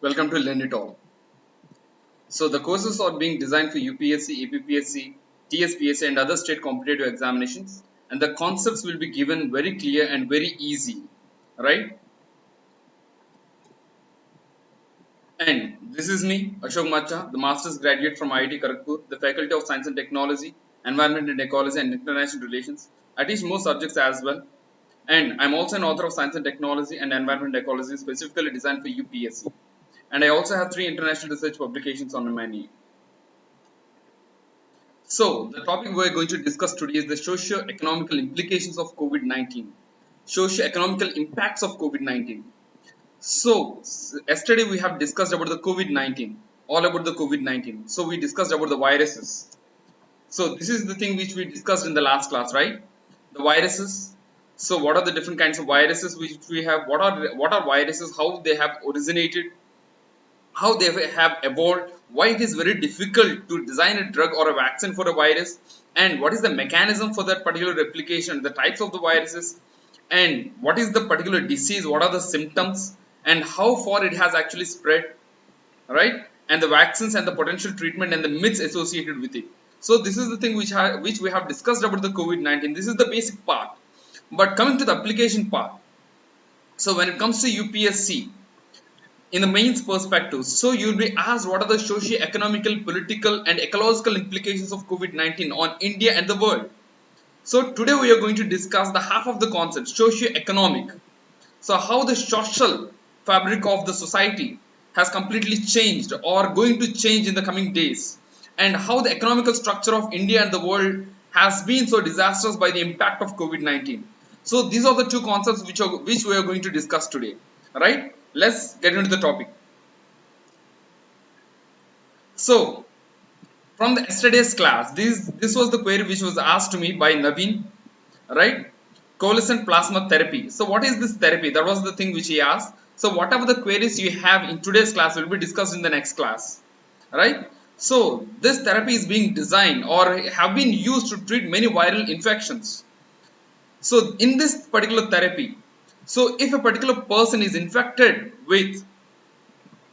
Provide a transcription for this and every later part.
Welcome to Learn It All. So the courses are being designed for UPSC, APPSC, TSPSC and other state competitive examinations, and the concepts will be given very clear and very easy, right? And this is me, Ashok Matcha, the master's graduate from IIT Kharagpur, the Faculty of Science and Technology, Environment and Ecology and International Relations. I teach more subjects as well. And I'm also an author of Science and Technology and Environment and Ecology specifically designed for UPSC. And I also have 3 international research publications on my name. So, the topic we're going to discuss today is the socio-economical implications of COVID-19. Socio-economical impacts of COVID-19. So, yesterday we have discussed about the COVID-19, all about the COVID-19. So, we discussed about the viruses. So, this is the thing which we discussed in the last class, right? The viruses. So, what are the different kinds of viruses which we have? What are viruses? How they have originated? How they have evolved, why it is very difficult to design a drug or a vaccine for a virus, and what is the mechanism for that particular replication, the types of the viruses, and what is the particular disease, what are the symptoms, and how far it has actually spread, right? And the vaccines and the potential treatment and the myths associated with it. So this is the thing which we have discussed about the COVID-19. This is the basic part. But coming to the application part, so when it comes to UPSC, in the mains perspective, so you'll be asked what are the socio-economical, political and ecological implications of COVID-19 on India and the world. So today we are going to discuss the half of the concept, socio-economic. So how the social fabric of the society has completely changed or going to change in the coming days, and how the economical structure of India and the world has been so disastrous by the impact of COVID-19. So these are the two concepts which we are going to discuss today, right? Let's get into the topic. So, from the yesterday's class, this was the query which was asked to me by Naveen, right? Colson plasma therapy. So, what is this therapy? That was the thing which he asked. So, whatever the queries you have in today's class will be discussed in the next class, right? So, this therapy is being designed or have been used to treat many viral infections. So, in this particular therapy, so if a particular person is infected with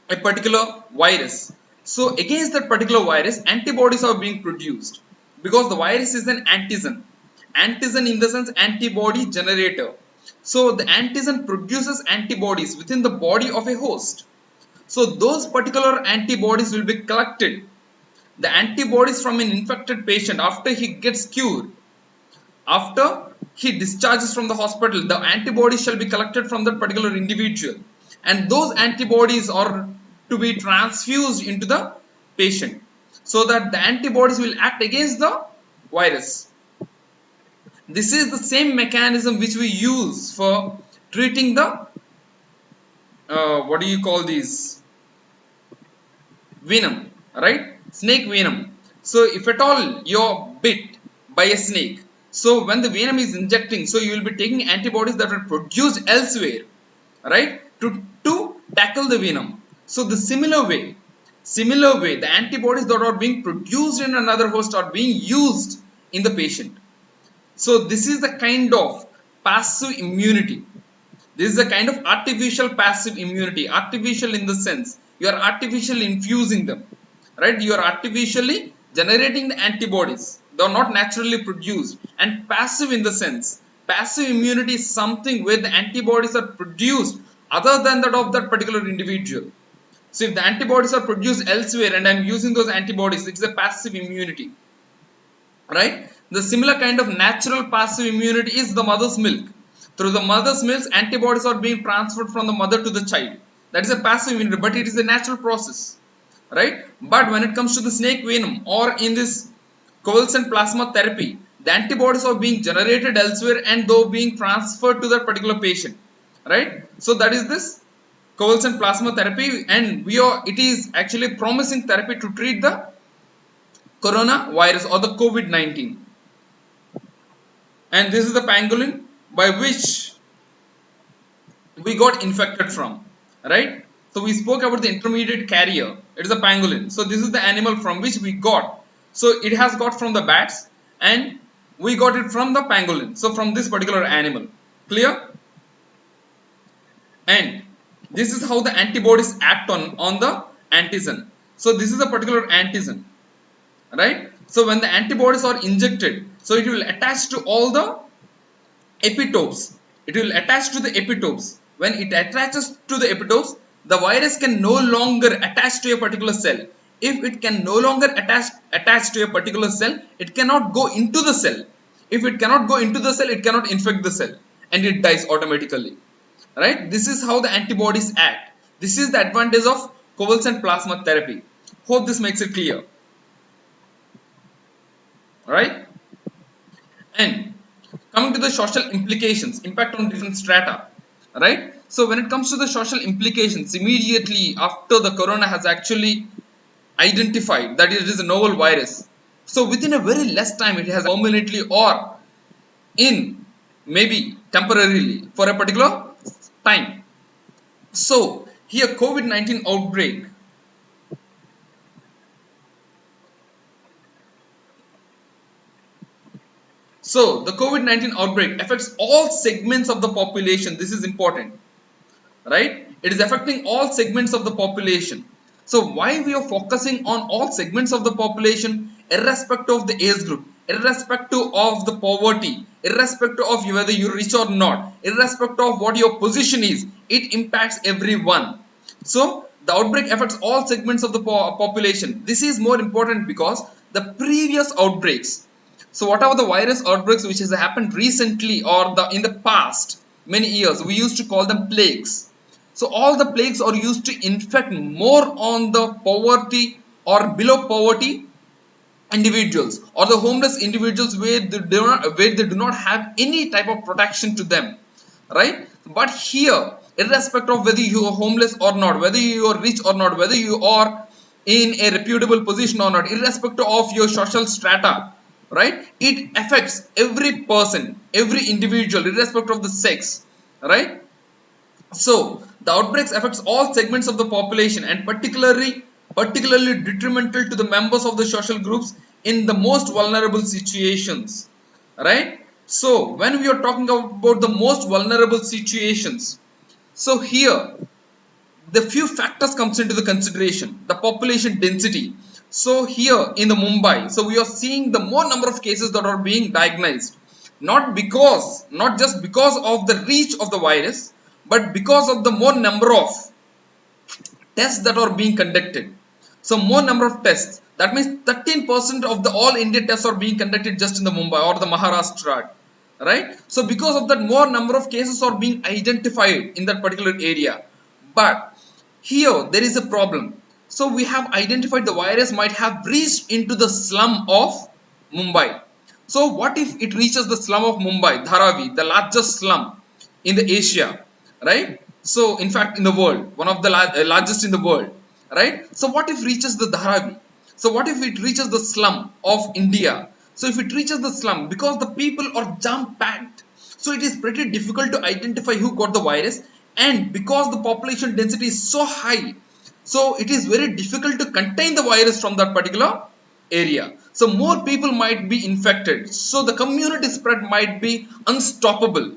a particular virus, so against that particular virus, antibodies are being produced because the virus is an antigen. Antigen in the sense antibody generator. So the antigen produces antibodies within the body of a host. So those particular antibodies will be collected. The antibodies from an infected patient after he gets cured, after he discharges from the hospital, the antibodies shall be collected from that particular individual, and those antibodies are to be transfused into the patient so that the antibodies will act against the virus. This is the same mechanism which we use for treating the what do you call these, venom, right? Snake venom. So if at all you're bit by a snake, so when the venom is injecting, so you will be taking antibodies that are produced elsewhere, right, to tackle the venom. So the similar way, the antibodies that are being produced in another host are being used in the patient. So this is the kind of passive immunity. This is a kind of artificial passive immunity. Artificial in the sense you are artificially infusing them, right? You are artificially generating the antibodies. They are not naturally produced. And passive in the sense, passive immunity is something where the antibodies are produced other than that of that particular individual. So if the antibodies are produced elsewhere and I am using those antibodies, it is a passive immunity, right? The similar kind of natural passive immunity is the mother's milk. Through the mother's milk, antibodies are being transferred from the mother to the child. That is a passive immunity, but it is a natural process, right? But when it comes to the snake venom or in this Colson plasma therapy, the antibodies are being generated elsewhere and though being transferred to that particular patient, right? So that is this Colson plasma therapy, and it is actually promising therapy to treat the coronavirus or the COVID-19. And this is the pangolin by which we got infected from, right? So we spoke about the intermediate carrier. It is a pangolin. So this is the animal from which we got. So it has got from the bats and we got it from the pangolin. So from this particular animal. Clear? And This is how the antibodies act on the antigen. So this is a particular antigen, right? So when the antibodies are injected, so it will attach to all the epitopes. It will attach to the epitopes. When it attaches to the epitopes, the virus can no longer attach to a particular cell. If it can no longer attach to a particular cell, it cannot go into the cell. If it cannot go into the cell, it cannot infect the cell, and it dies automatically, right? This is how the antibodies act. This is the advantage of Colson plasma therapy. Hope this makes it clear, right? And coming to the social implications, impact on different strata, right? So when it comes to the social implications, immediately after the corona has actually identified that it is a novel virus, so within a very less time it has permanently or in maybe temporarily for a particular time. So here COVID-19 outbreak. So the COVID-19 outbreak affects all segments of the population. This is important, right? It is affecting all segments of the population. So why we are focusing on all segments of the population, irrespective of the age group, irrespective of the poverty, irrespective of whether you're rich or not, irrespective of what your position is, it impacts everyone. So the outbreak affects all segments of the population. This is more important because the previous outbreaks, so whatever the virus outbreaks which has happened recently or in the past many years, we used to call them plagues. So all the plagues are used to infect more on the poverty or below poverty individuals or the homeless individuals where they do not have any type of protection to them, right? But here, irrespective of whether you are homeless or not, whether you are rich or not, whether you are in a reputable position or not, irrespective of your social strata, right, it affects every person, every individual, irrespective of the sex, right? So the outbreaks affects all segments of the population and particularly detrimental to the members of the social groups in the most vulnerable situations, right? So when we are talking about the most vulnerable situations, so here the few factors comes into the consideration. The population density. So here in the Mumbai, so we are seeing the more number of cases that are being diagnosed, not just because of the reach of the virus, but because of the more number of tests that are being conducted. So more number of tests, that means 13% of the all India tests are being conducted just in the Mumbai or the Maharashtra, right? So because of that, more number of cases are being identified in that particular area. But here there is a problem. So we have identified the virus might have reached into the slum of Mumbai. So what if it reaches the slum of Mumbai, Dharavi, the largest slum in the Asia, right? So in fact in the world, one of the largest in the world, right? So what if it reaches the Dharavi? So what if it reaches the slum of India? So if it reaches the slum, because the people are jam packed, so it is pretty difficult to identify who got the virus, and because the population density is so high, so it is very difficult to contain the virus from that particular area. So more people might be infected, so the community spread might be unstoppable,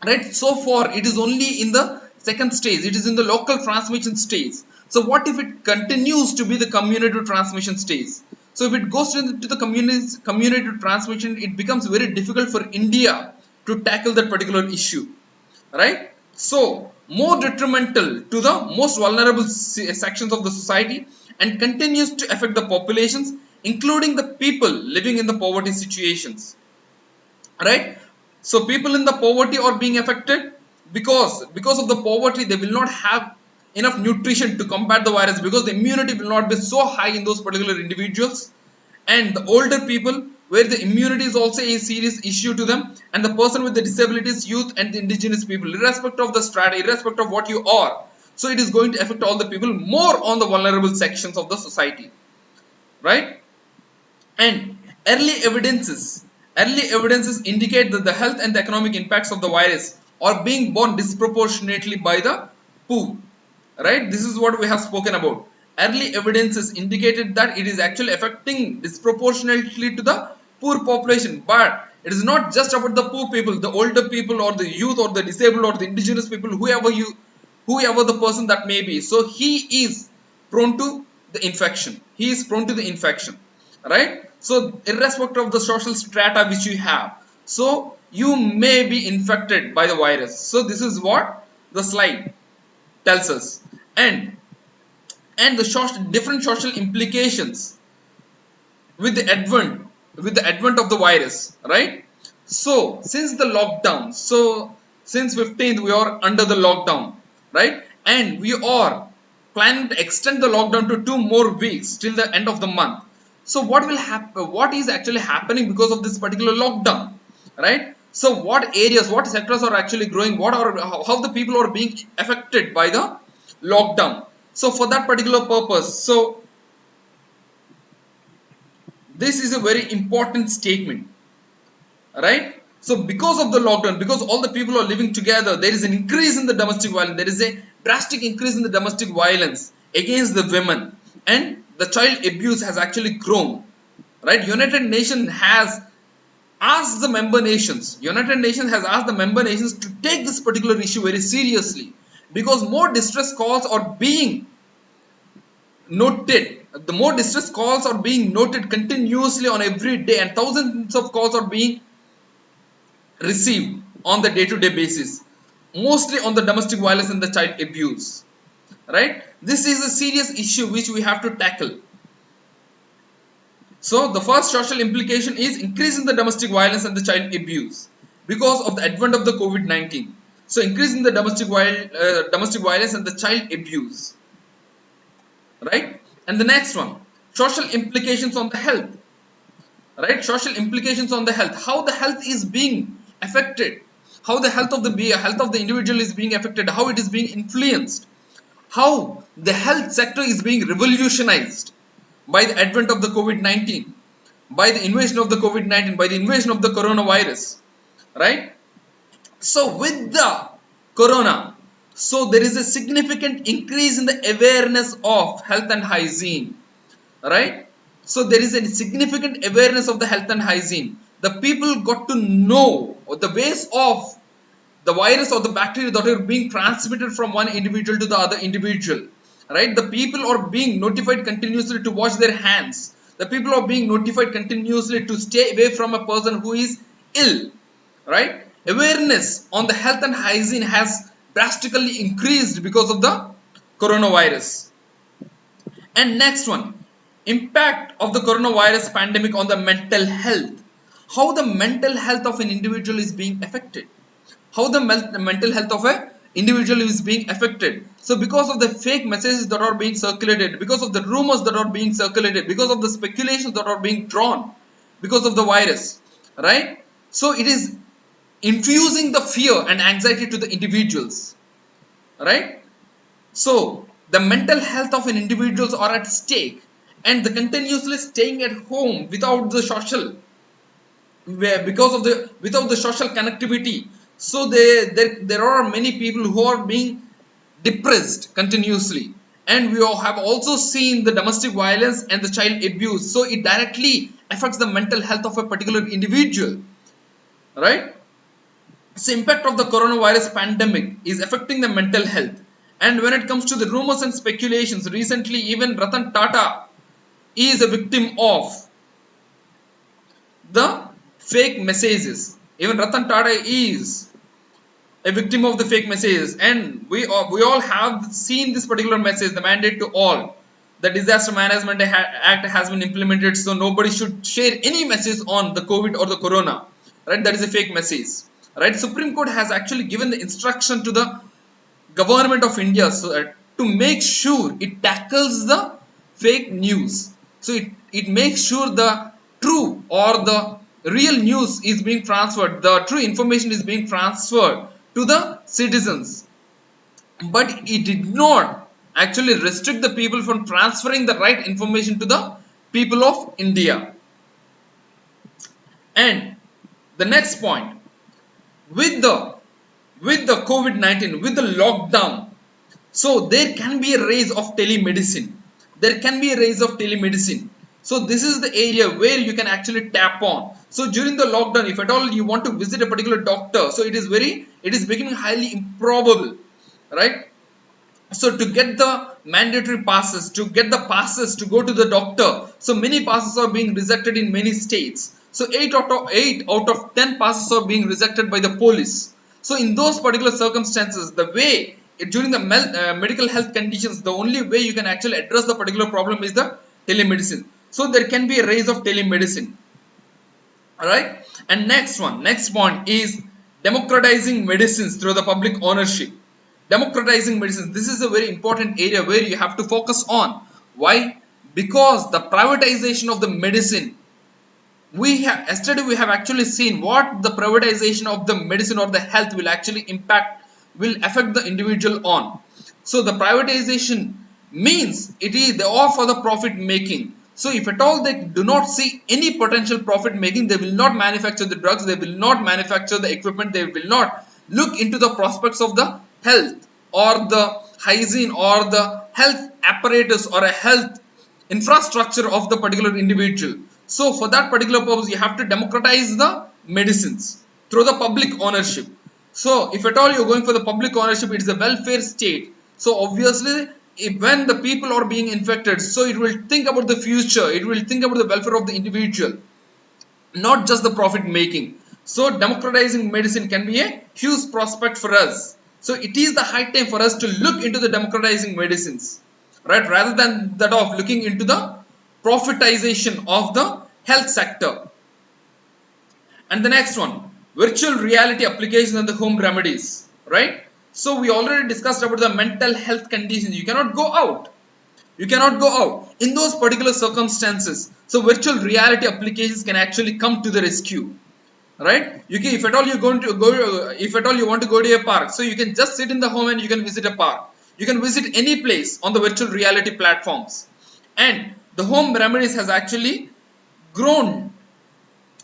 right? So far it is only in the second stage, it is in the local transmission stage. So what if it continues to be the community transmission stage? So if it goes into the community transmission, it becomes very difficult for India to tackle that particular issue, right? So more detrimental to the most vulnerable sections of the society and continues to affect the populations, including the people living in the poverty situations, right? So people in the poverty are being affected because of the poverty they will not have enough nutrition to combat the virus, because the immunity will not be so high in those particular individuals. And the older people, where the immunity is also a serious issue to them, and the person with the disabilities, youth and the indigenous people, irrespective of the strata, irrespective of what you are, so it is going to affect all the people more on the vulnerable sections of the society, right? And early evidences indicate that the health and the economic impacts of the virus are being borne disproportionately by the poor, right? This is what we have spoken about. Early evidences indicated that it is actually affecting disproportionately to the poor population, but it is not just about the poor people, the older people or the youth or the disabled or the indigenous people, whoever the person that may be, so he is prone to the infection. He is prone to the infection, right? So irrespective of the social strata which you have, so you may be infected by the virus. So this is what the slide tells us. And the different social implications with the advent of the virus, right? So since the lockdown, so since 15th we are under the lockdown, right? And we are planning to extend the lockdown to 2 more weeks till the end of the month. So what will happen? What is actually happening because of this particular lockdown, right? So what areas, what sectors are actually growing? What are how the people are being affected by the lockdown? So for that particular purpose, so this is a very important statement, right? So because of the lockdown, because all the people are living together, there is an increase in the domestic violence. There is a drastic increase in the domestic violence against the women, and the child abuse has actually grown, right? United Nations has asked the member nations. United Nations has asked the member nations to take this particular issue very seriously, because more distress calls are being noted. The more distress calls are being noted continuously on every day, and thousands of calls are being received on the day-to-day basis, mostly on the domestic violence and the child abuse, right? This is a serious issue which we have to tackle. So the first social implication is increase in the domestic violence and the child abuse because of the advent of the COVID-19. So increase in the domestic violence and the child abuse, right? And the next one, social implications on the health, right? Social implications on the health, how the health is being affected, how the health of the individual is being affected, how it is being influenced, how the health sector is being revolutionized by the advent of the COVID-19, by the invasion of the COVID-19, by the invasion of the coronavirus, right? So with the corona, so there is a significant increase in the awareness of health and hygiene, right? So there is a significant awareness of the health and hygiene. The people got to know the ways of the virus or the bacteria that are being transmitted from one individual to the other individual, right? The people are being notified continuously to wash their hands. The people are being notified continuously to stay away from a person who is ill, right? Awareness on the health and hygiene has drastically increased because of the coronavirus. And next one, impact of the coronavirus pandemic on the mental health. How the mental health of an individual is being affected. How the mental health of an individual is being affected. So because of the fake messages that are being circulated, because of the rumors that are being circulated, because of the speculations that are being drawn because of the virus, right? So it is infusing the fear and anxiety to the individuals, right? So the mental health of an individuals are at stake, and the continuously staying at home without the social, without the social connectivity. So there are many people who are being depressed continuously, and we all have also seen the domestic violence and the child abuse. So it directly affects the mental health of a particular individual, right? So impact of the coronavirus pandemic is affecting the mental health. And when it comes to the rumors and speculations, recently even Ratan Tata is a victim of the fake messages. Even Ratan Tata is a victim of the fake messages, and we all have seen this particular message, the mandate to all. The Disaster Management Act has been implemented, so nobody should share any message on the COVID or the corona, right? That is a fake message, right? Supreme Court has actually given the instruction to the government of India so, to make sure it tackles the fake news. So it makes sure the true or the real news is being transferred, the true information is being transferred to the citizens. But it did not actually restrict the people from transferring the right information to the people of India. And the next point, with the COVID-19, with the lockdown, so there can be a rise of telemedicine. There can be a rise of telemedicine. So this is the area where you can actually tap on. So during the lockdown, if at all you want to visit a particular doctor, so it is becoming highly improbable, right? So to get the mandatory passes, to get the passes to go to the doctor, so many passes are being rejected in many states. So 8 out of 10 passes are being rejected by the police. So in those particular circumstances, the way during the medical health conditions, the only way you can actually address the particular problem is the telemedicine. So there can be a rise of telemedicine. Alright, and next point is democratizing medicines through the public ownership. Democratizing medicines, this is a very important area where you have to focus on. Why? Because the privatization of the medicine, yesterday we have actually seen what the privatization of the medicine or the health will actually will affect the individual on. So the privatization means they are for the profit making. So if at all they do not see any potential profit making, they will not manufacture the drugs, they will not manufacture the equipment, they will not look into the prospects of the health or the hygiene or the health apparatus or a health infrastructure of the particular individual. So for that particular purpose, you have to democratize the medicines through the public ownership. So if at all you're going for the public ownership, it is a welfare state. So obviously, when the people are being infected, so it will think about the future, it will think about the welfare of the individual, not just the profit making. So democratizing medicine can be a huge prospect for us. So it is the high time for us to look into the democratizing medicines, right, rather than that of looking into the profitization of the health sector. And the next one, virtual reality applications and the home remedies, right? So we already discussed about the mental health conditions. You cannot go out. You cannot go out in those particular circumstances. So virtual reality applications can actually come to the rescue, right? You can, if at all you're going to go, if at all you want to go to a park, so you can just sit in the home and you can visit a park. You can visit any place on the virtual reality platforms. And the home remedies has actually grown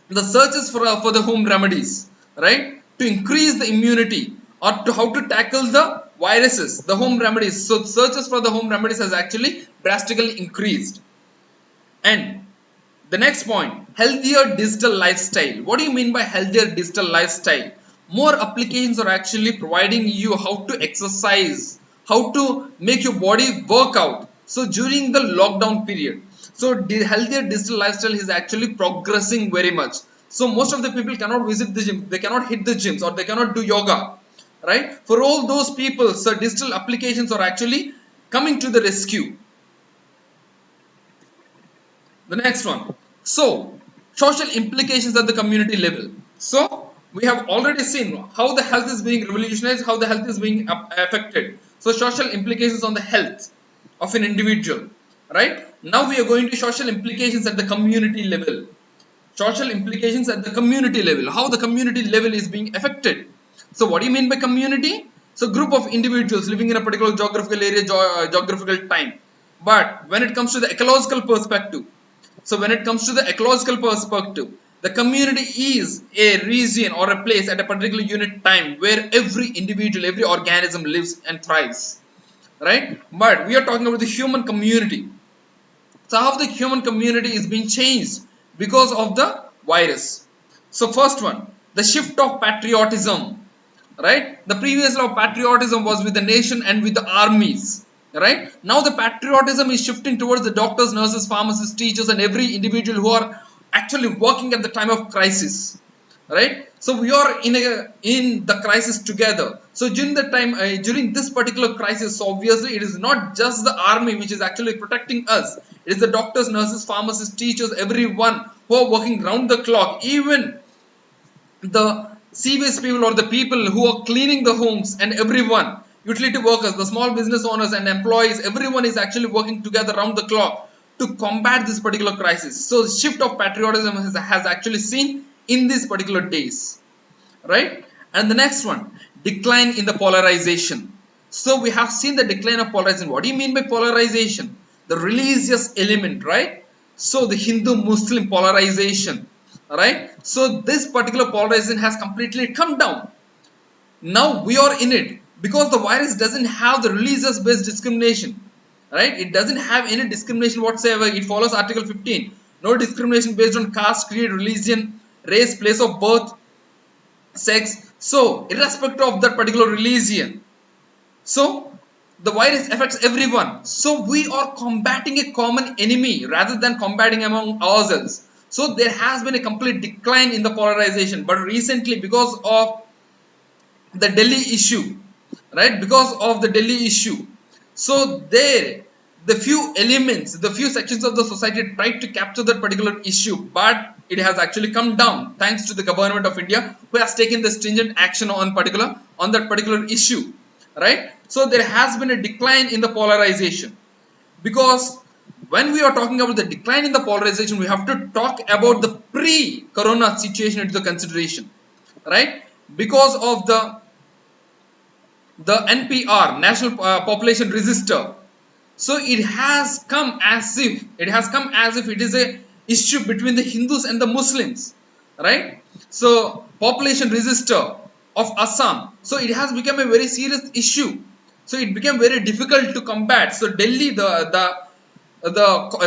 the searches for the home remedies, right, to increase the immunity or to how to tackle the viruses, the home remedies. So searches for the home remedies has actually drastically increased. And the next point, healthier digital lifestyle. What do you mean by healthier digital lifestyle? More applications are actually providing you how to exercise, how to make your body work out. So during the lockdown period, so the healthier digital lifestyle is actually progressing very much. So most of the people cannot visit the gym, they cannot hit the gyms, or they cannot do yoga, right? For all those people, so digital applications are actually coming to the rescue. The next one, so social implications at the community level. So we have already seen how the health is being revolutionized, how the health is being affected. So social implications on the health of an individual, right? Now we are going to social implications at the community level. Social implications at the community level, how the community level is being affected. So what do you mean by community? So group of individuals living in a particular geographical area, geographical time. But when it comes to the ecological perspective, so when it comes to the ecological perspective, the community is a region or a place at a particular unit time where every individual, every organism lives and thrives, right? But we are talking about the human community. So how the human community is being changed because of the virus. So first one, the shift of patriotism, right? The previous law of patriotism was with the nation and with the armies, right? Now the patriotism is shifting towards the doctors, nurses, pharmacists, teachers, and every individual who are actually working at the time of crisis, right? So we are in the crisis together. So during the time, during this particular crisis, so obviously it is not just the army which is actually protecting us. It is the doctors, nurses, pharmacists, teachers, everyone who are working round the clock. Even the CVS people or the people who are cleaning the homes, and everyone, utility workers, the small business owners and employees, everyone is actually working together round the clock to combat this particular crisis. So the shift of patriotism has actually seen in these particular days, right? And the next one, decline in the polarization. So we have seen the decline of polarization. What do you mean by polarization? The religious element, right? So the Hindu-Muslim polarization, right? So this particular polarization has completely come down. Now we are in it because the virus doesn't have the religious based discrimination, right? It doesn't have any discrimination whatsoever. It follows Article 15. No discrimination based on caste, creed, religion, race, place of birth, sex. So irrespective of that particular religion, so the virus affects everyone. So we are combating a common enemy rather than combating among ourselves. So there has been a complete decline in the polarization, but recently because of the Delhi issue, right, because of the Delhi issue, so there the few elements, the few sections of the society tried to capture that particular issue, but it has actually come down thanks to the government of India, who has taken the stringent action on that particular issue, right? So there has been a decline in the polarization, because when we are talking about the decline in the polarization, we have to talk about the pre-corona situation into the consideration, right? Because of the NPR, National Population Register, so it has come as if it is a issue between the Hindus and the Muslims, right? So population register of Assam, so it has become a very serious issue, so it became very difficult to combat. So Delhi, the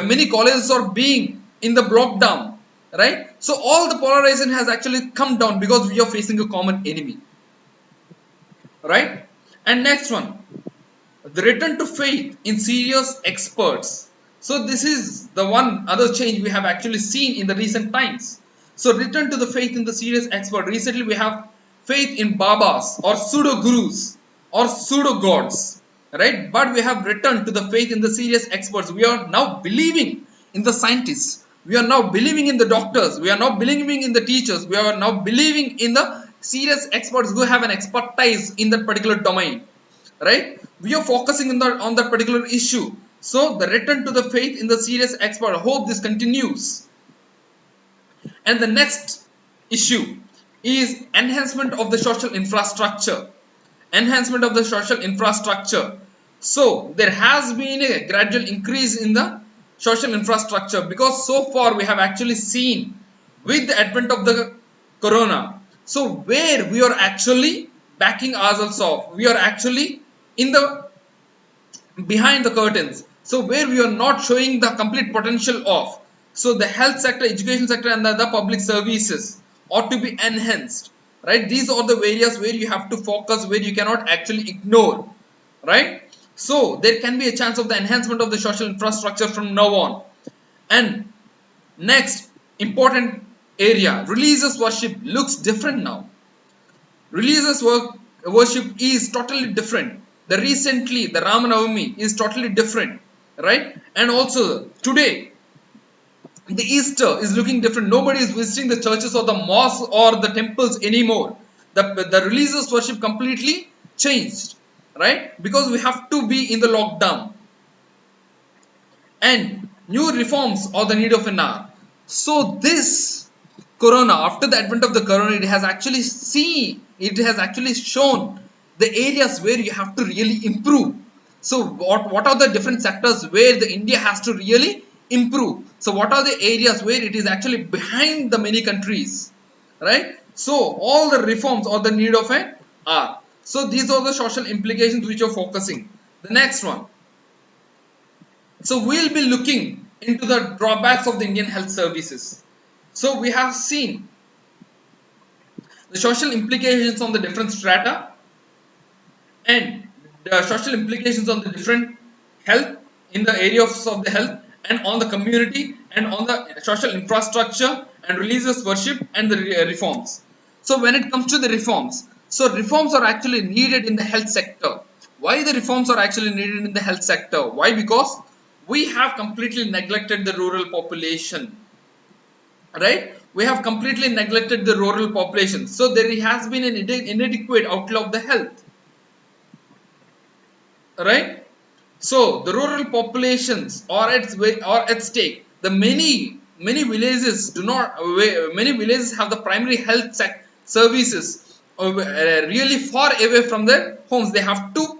many colleges are being in the lockdown, right? So all the polarization has actually come down because we are facing a common enemy, right? And next one, the return to faith in serious experts. So this is the one other change we have actually seen in the recent times. So return to the faith in the serious expert. Recently we have faith in babas or pseudo gurus or pseudo gods, right? But we have returned to the faith in the serious experts. We are now believing in the scientists, we are now believing in the doctors, we are now believing in the teachers, we are now believing in the serious experts who have an expertise in that particular domain, right? We are focusing on that particular issue. So the return to the faith in the serious expert, I hope this continues. And the next issue is enhancement of the social infrastructure. Enhancement of the social infrastructure. So there has been a gradual increase in the social infrastructure, because so far we have actually seen with the advent of the corona, so where we are actually backing ourselves off, we are actually in the behind the curtains, so where we are not showing the complete potential of. So the health sector, education sector and the other public services ought to be enhanced, right? These are the areas where you have to focus, where you cannot actually ignore, right? So there can be a chance of the enhancement of the social infrastructure from now on. And next important area, religious worship looks different now. Religious worship is totally different. Recently the Ramanavami is totally different, right? And also today the Easter is looking different. Nobody is visiting the churches or the mosques or the temples anymore. The religious worship completely changed, right? Because we have to be in the lockdown. And new reforms are the need of an hour. So this corona, after the advent of the corona, it has actually shown the areas where you have to really improve. So what are the different sectors where the India has to really improve? So what are the areas where it is actually behind the many countries, right? So all the reforms are the need of an hour. So these are the social implications which are focusing. The next one, so we'll be looking into the drawbacks of the Indian health services. So we have seen the social implications on the different strata and the social implications on the different health in the areas of the health and on the community and on the social infrastructure and religious worship and the reforms. So when it comes to the reforms, so reforms are actually needed in the health sector. Why the reforms are actually needed in the health sector? Why? Because we have completely neglected the rural population, right? We have completely neglected the rural population. So there has been an inadequate outlook of the health, right? So the rural populations are at stake. The many villages have the primary health services really far away from their homes. They have to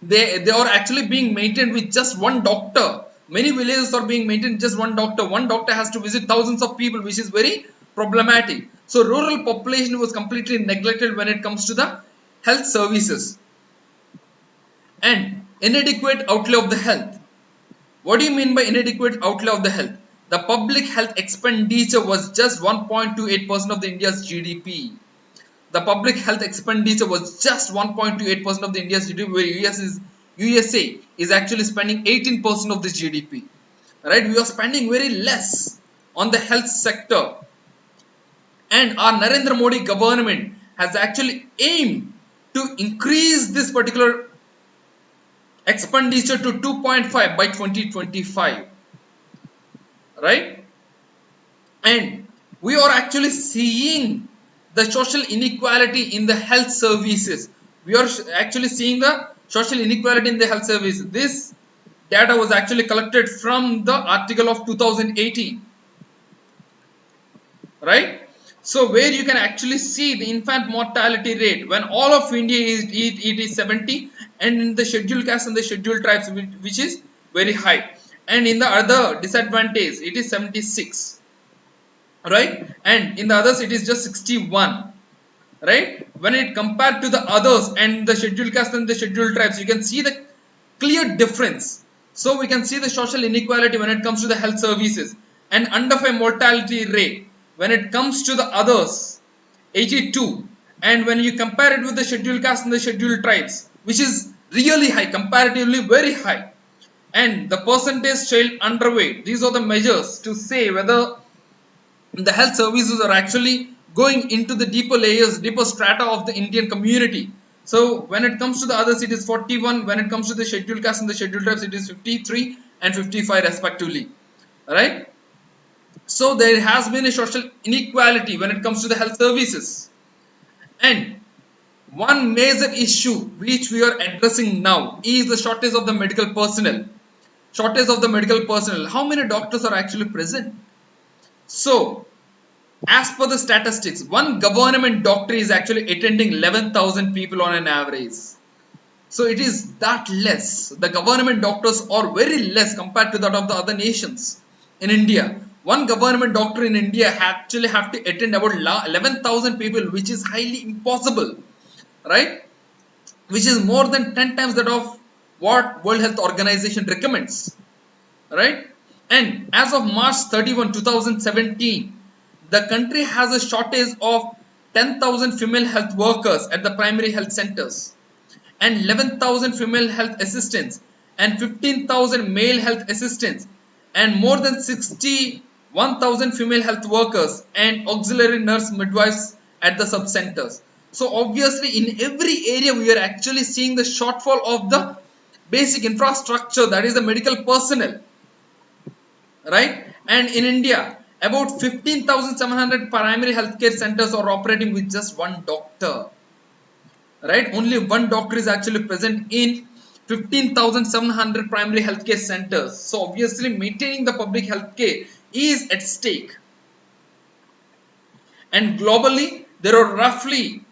they are actually being maintained with just one doctor. Many villages are being maintained just one doctor. One doctor has to visit thousands of people, which is very problematic. So rural population was completely neglected when it comes to the health services. And inadequate outlay of the health. What do you mean by inadequate outlay of the health? The public health expenditure was just 1.28% of the India's GDP. the public health expenditure was just 1.28% of the India's GDP, where USA is actually spending 18% of the GDP. Right? We are spending very less on the health sector, and our Narendra Modi government has actually aimed to increase this particular expenditure to 2.5 by 2025. Right? And we are actually seeing the social inequality in the health services. We are actually seeing the social inequality in the health services. This data was actually collected from the article of 2018. Right? So where you can actually see the infant mortality rate when all of India is 70, and in the scheduled castes and the scheduled tribes, which is very high, and in the other disadvantage it is 76. Right? And in the others it is just 61. Right? When it compared to the others and the scheduled caste and the scheduled tribes, you can see the clear difference. So we can see the social inequality when it comes to the health services, and under mortality rate when it comes to the others 82, and when you compare it with the scheduled caste and the scheduled tribes, which is really high, comparatively very high, and the percentage child underweight. These are the measures to say whether the health services are actually going into the deeper layers, deeper strata of the Indian community. So when it comes to the others it is 41, when it comes to the scheduled caste and the scheduled tribes it is 53 and 55 respectively. Right? So there has been a social inequality when it comes to the health services. And one major issue which we are addressing now is the shortage of the medical personnel. Shortage of the medical personnel. How many doctors are actually present? So, as per the statistics, one government doctor is actually attending 11,000 people on an average. So it is that less. The government doctors are very less compared to that of the other nations. In India, one government doctor in India actually have to attend about 11,000 people, which is highly impossible. Right? Which is more than 10 times that of what World Health Organization recommends. Right? And as of March 31, 2017, the country has a shortage of 10,000 female health workers at the primary health centers, and 11,000 female health assistants, and 15,000 male health assistants, and more than 61,000 female health workers and auxiliary nurse midwives at the sub centers. So obviously in every area we are actually seeing the shortfall of the basic infrastructure, that is the medical personnel. Right? And in India, about 15,700 primary healthcare centers are operating with just one doctor. Right? Only one doctor is actually present in 15,700 primary healthcare centers. So obviously maintaining the public healthcare is at stake. And globally, there are roughly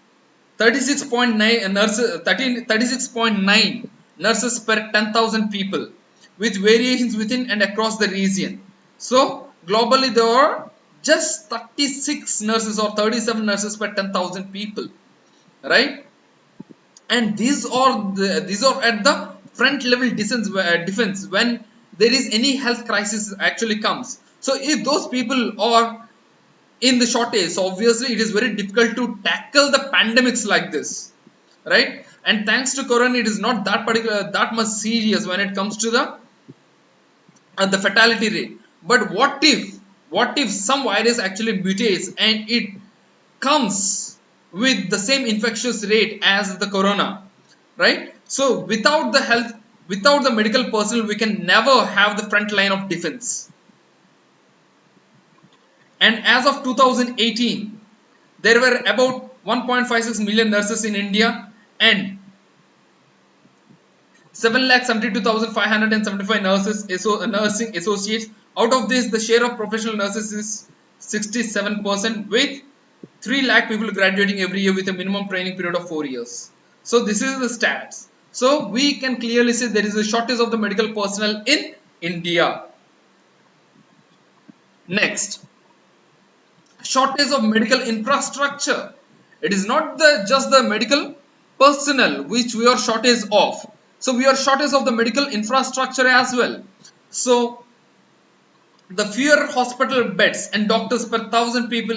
36.9 nurses per 10,000 people, with variations within and across the region. So globally there are just 36 nurses or 37 nurses per 10,000 people. Right? And these are at the front level defense when there is any health crisis actually comes. So if those people are in the shortage, so obviously it is very difficult to tackle the pandemics like this. Right? And thanks to Corona, it is not that much serious when it comes to the fatality rate. But what if some virus actually mutates and it comes with the same infectious rate as the Corona? Right? So without the medical personnel, we can never have the front line of defense. And as of 2018, there were about 1.56 million nurses in India and 7,72,575 nursing associates. Out of this, the share of professional nurses is 67%, with 3 lakh people graduating every year with a minimum training period of 4 years. So this is the stats. So we can clearly say there is a shortage of the medical personnel in India. Next, shortage of medical infrastructure. It is not just the medical personnel which we are shortage of. So we are shortage of the medical infrastructure as well. So the fewer hospital beds and doctors per 1,000 people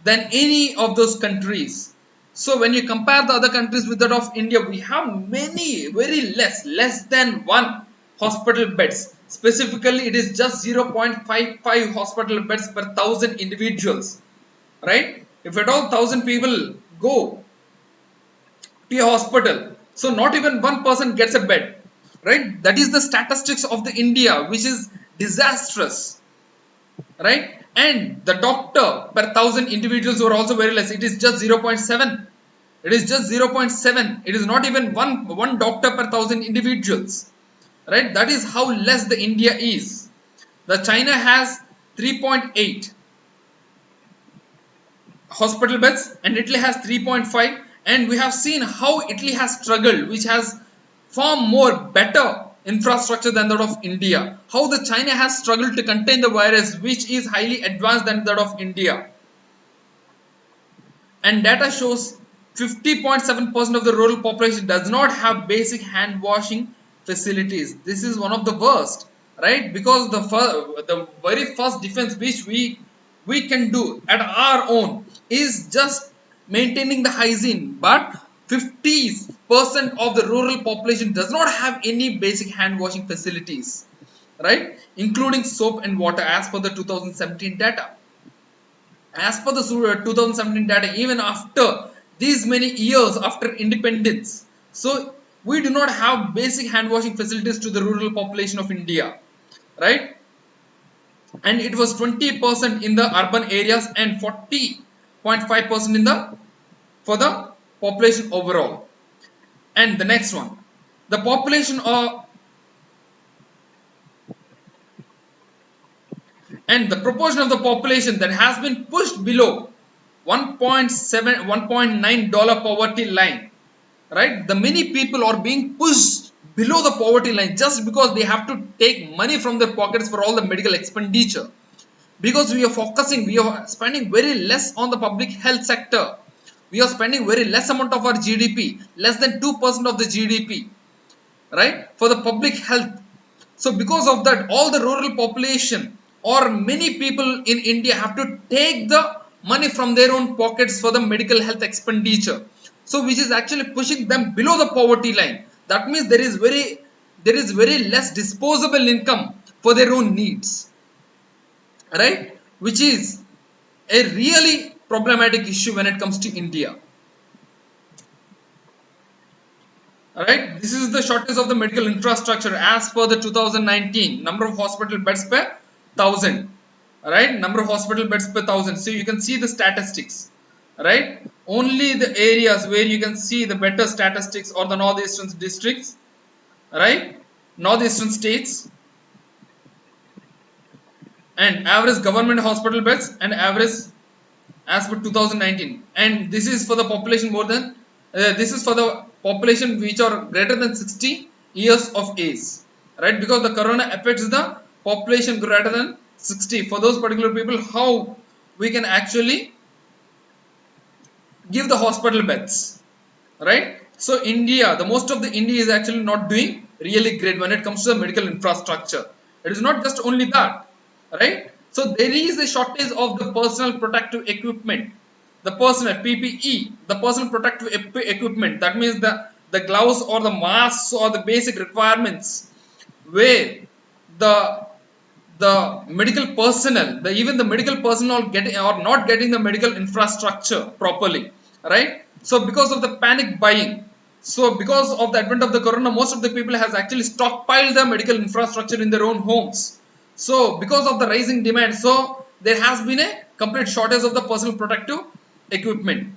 than any of those countries. So when you compare the other countries with that of India, we have many, very less than one hospital beds. Specifically, it is just 0.55 hospital beds per 1,000 individuals, right? If at all 1,000 people go to a hospital, so not even one person gets a bed, right? That is the statistics of the India, which is disastrous, right? And the doctor per 1,000 individuals were also very less. It is just 0.7. It is just 0.7. It is not even one doctor per 1,000 individuals, right? That is how less the India is. The China has 3.8 hospital beds and Italy has 3.5, and we have seen how Italy has struggled, which has far more better infrastructure than that of India. How the China has struggled to contain the virus, which is highly advanced than that of India. And data shows 50.7% of the rural population does not have basic hand washing facilities. This is one of the worst, right? Because the very first defense which we can do at our own is just maintaining the hygiene, but 50% of the rural population does not have any basic hand washing facilities, right? Including soap and water, as per the 2017 data. As per the 2017 data, even after these many years after independence, so we do not have basic hand washing facilities to the rural population of India, right? And it was 20% in the urban areas and 40.5% in the for the population overall. And the next one, the population of and the proportion of the population that has been pushed below 1.9 dollar poverty line, right? The many people are being pushed below the poverty line just because they have to take money from their pockets for all the medical expenditure, because we are spending very less on the public health sector. We are spending very less amount of our GDP, less than 2% of the GDP, right, for the public health. So because of that, all the rural population or many people in India have to take the money from their own pockets for the medical health expenditure. So which is actually pushing them below the poverty line. That means there is very less disposable income for their own needs, right? Which is a really problematic issue when it comes to India. Alright, this is the shortage of the medical infrastructure as per the 2019 number of hospital beds per 1,000. Alright, number of hospital beds per 1,000. So you can see the statistics. Right, only the areas where you can see the better statistics are the northeastern districts, right, northeastern states, and average government hospital beds and average as per 2019. And this is for the population more than this is for the population which are greater than 60 years of age, right? Because the corona affects the population greater than 60. For those particular people, how we can actually give the hospital beds, right? So India, the most of the India is actually not doing really great when it comes to the medical infrastructure. It is not just only that, right? So there is a shortage of the personal protective equipment, the personal PPE, the personal protective equipment. That means the gloves or the masks or the basic requirements, where the medical personnel, even the medical personnel getting or not getting the medical infrastructure properly, right? So because of the panic buying, so because of the advent of the corona, most of the people has actually stockpiled the medical infrastructure in their own homes. So because of the rising demand, so there has been a complete shortage of the personal protective equipment.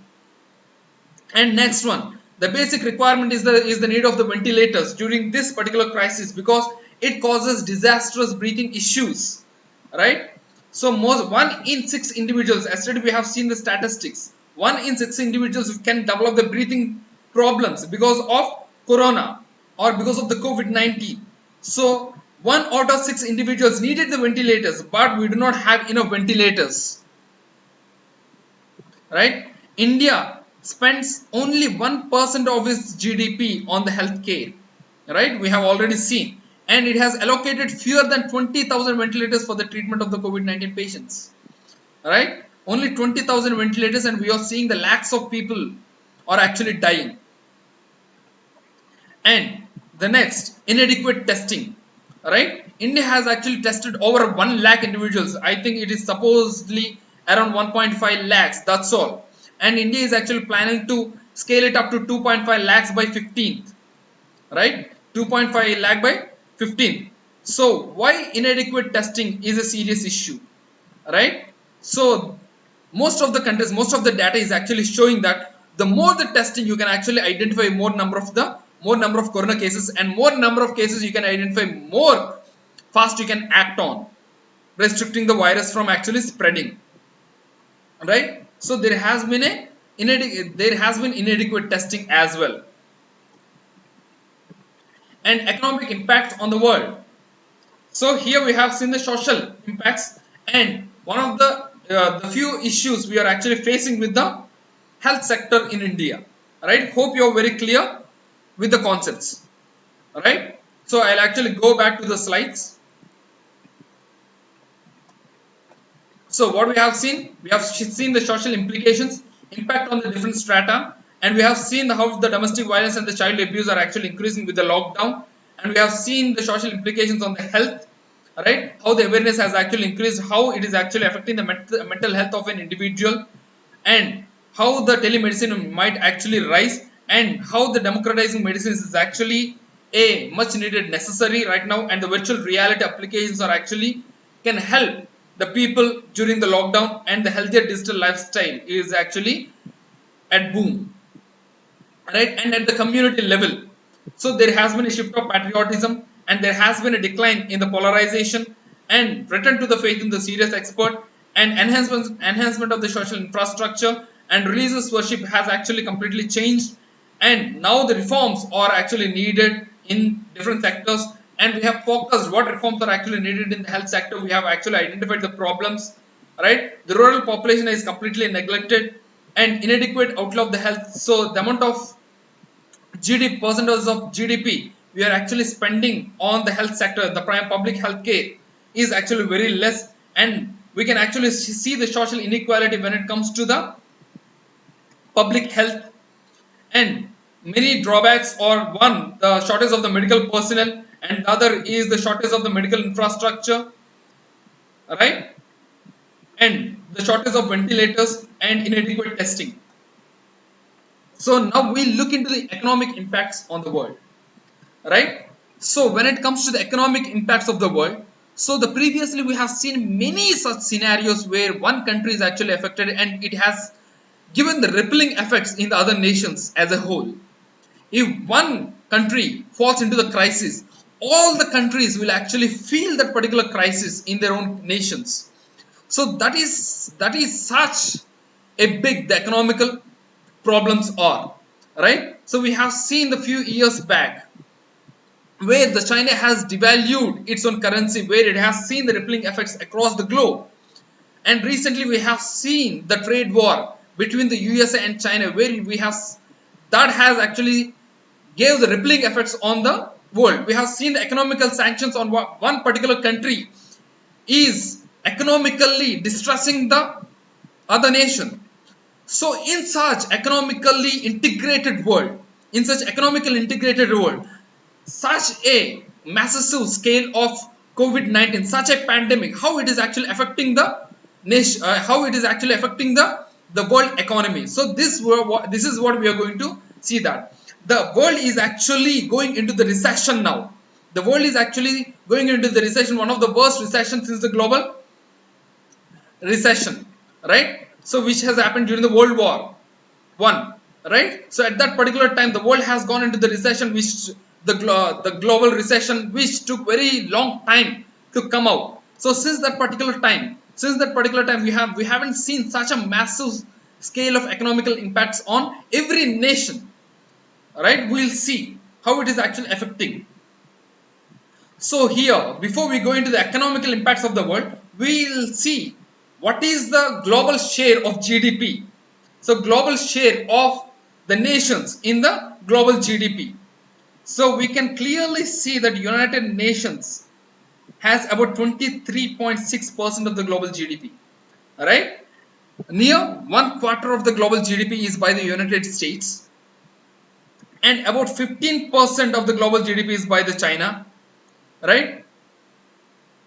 And next one, the basic requirement is the need of the ventilators during this particular crisis, because it causes disastrous breathing issues, right? So 1 in 6 individuals, yesterday we have seen the statistics, 1 in 6 individuals can develop the breathing problems because of corona or because of the COVID-19. So 1 out of 6 individuals needed the ventilators, but we do not have enough ventilators, right? India spends only 1% of its GDP on the healthcare, right? We have already seen, and it has allocated fewer than 20,000 ventilators for the treatment of the COVID-19 patients, right? Only 20,000 ventilators, and we are seeing the lakhs of people are actually dying. And the next, inadequate testing. Right? India has actually tested over 1 lakh individuals. I think it is supposedly around 1.5 lakhs. That's all. And India is actually planning to scale it up to 2.5 lakhs by 15th. Right? 2.5 lakh by 15th. So why inadequate testing is a serious issue? Right? So most of the countries, most of the data is actually showing that the more the testing, you can actually identify more number of corona cases, and more number of cases you can identify, more fast you can act on restricting the virus from actually spreading. Right? So there has been inadequate testing as well. And economic impact on the world. So here we have seen the social impacts, and one of the few issues we are actually facing with the health sector in India. Right? Hope you are very clear with the concepts. Right? So I'll actually go back to the slides. So what we have seen the social implications, impact on the different strata, and we have seen how the domestic violence and the child abuse are actually increasing with the lockdown, and we have seen the social implications on the health. Right? How the awareness has actually increased, how it is actually affecting the mental health of an individual, and how the telemedicine might actually rise, and how the democratizing medicines is actually a much needed necessary right now, and the virtual reality applications are actually can help the people during the lockdown, and the healthier digital lifestyle is actually at boom. Right? And at the community level, so there has been a shift of patriotism, and there has been a decline in the polarization, and return to the faith in the serious expert, and enhancement of the social infrastructure, and religious worship has actually completely changed, and now the reforms are actually needed in different sectors, and we have focused what reforms are actually needed in the health sector. We have actually identified the problems. Right? The rural population is completely neglected, and inadequate outlook of the health. So the amount of GDP, percentage of GDP we are actually spending on the health sector, the prime public health care, is actually very less, and we can actually see the social inequality when it comes to the public health. And many drawbacks are, one, the shortage of the medical personnel, and the other is the shortage of the medical infrastructure. Right? And the shortage of ventilators and inadequate testing. So now we look into the economic impacts on the world. Right? So when it comes to the economic impacts of the world, so the previously we have seen many such scenarios where one country is actually affected, and it has given the rippling effects in the other nations as a whole. If one country falls into the crisis, all the countries will actually feel that particular crisis in their own nations. So that is such a big the economical problems are. Right? So we have seen the few years back where the China has devalued its own currency, where it has seen the rippling effects across the globe. And recently we have seen the trade war between the USA and China, where we have that has actually gave the rippling effects on the world. We have seen the economical sanctions on one particular country is economically distressing the other nation. So in such economically integrated world, such a massive scale of COVID-19, such a pandemic, how it is actually affecting the nation, how it is actually affecting the world economy. So this is what we are going to see, that the world is actually going into the recession now. The world is actually going into the recession, one of the worst recessions since the global recession. Right? So which has happened during the World War I. Right? So at that particular time, the world has gone into the recession, which the global recession, which took very long time to come out. So since that particular time, we haven't seen such a massive scale of economical impacts on every nation. Right? We'll see how it is actually affecting. So here, before we go into the economical impacts of the world, we'll see what is the global share of GDP. So global share of the nations in the global GDP. So we can clearly see that United Nations has about 23.6% of the global GDP. Alright? Near 1/4 of the global GDP is by the United States, and about 15% of the global GDP is by the China, right?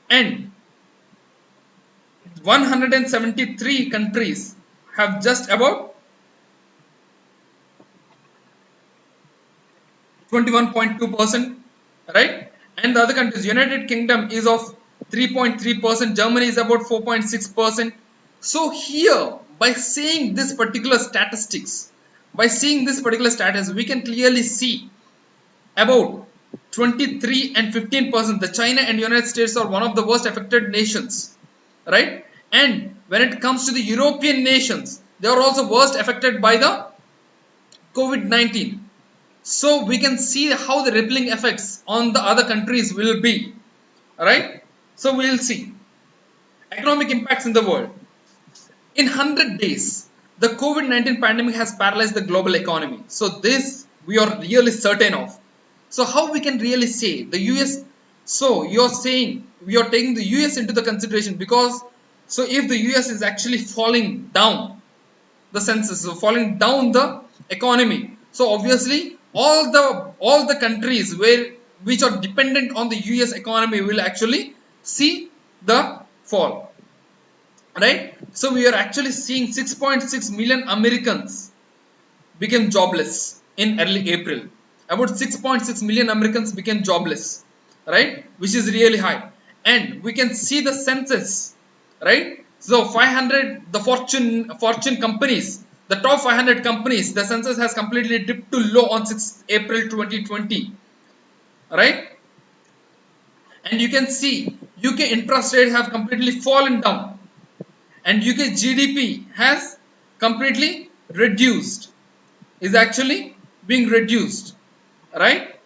And 173 countries have just about 21.2%, right? And the other countries, United Kingdom is of 3.3%, Germany is about 4.6%. So here, by seeing this particular statistics, by seeing this particular status, we can clearly see about 23 and 15%. The China and United States are one of the worst affected nations, right? And when it comes to the European nations, they are also worst affected by the COVID-19. So we can see how the rippling effects on the other countries will be, right? So we will see economic impacts in the world. In 100 days, the COVID-19 pandemic has paralyzed the global economy. So this we are really certain of. So how we can really say the US? So you're saying we are taking the US into the consideration, because so if the US is actually falling down the census, so falling down the economy, so obviously all the countries which are dependent on the US economy will actually see the fall, right? So we are actually seeing 6.6 million Americans became jobless in early April. About 6.6 million Americans became jobless, right? Which is really high. And we can see the census, right? So 500, the fortune companies, the top 500 companies, the census has completely dipped to low on 6 April 2020, right? And you can see UK interest rates have completely fallen down, and UK GDP has completely reduced, is actually being reduced, right?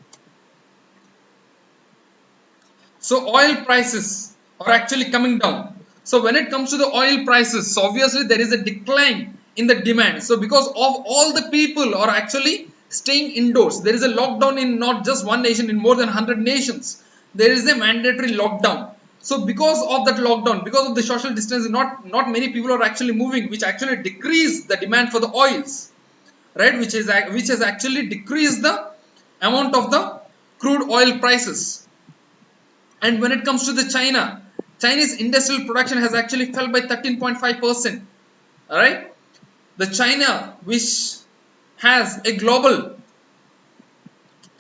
So oil prices are actually coming down. So when it comes to the oil prices, so obviously there is a decline in the demand. So because of all the people are actually staying indoors, there is a lockdown in not just one nation, in more than 100 nations. There is a mandatory lockdown. So because of that lockdown, because of the social distancing, not many people are actually moving, which actually decrease the demand for the oils, right? Which has actually decreased the amount of the crude oil prices. And when it comes to the Chinese industrial production has actually fell by 13.5%. Alright? The China, which has a global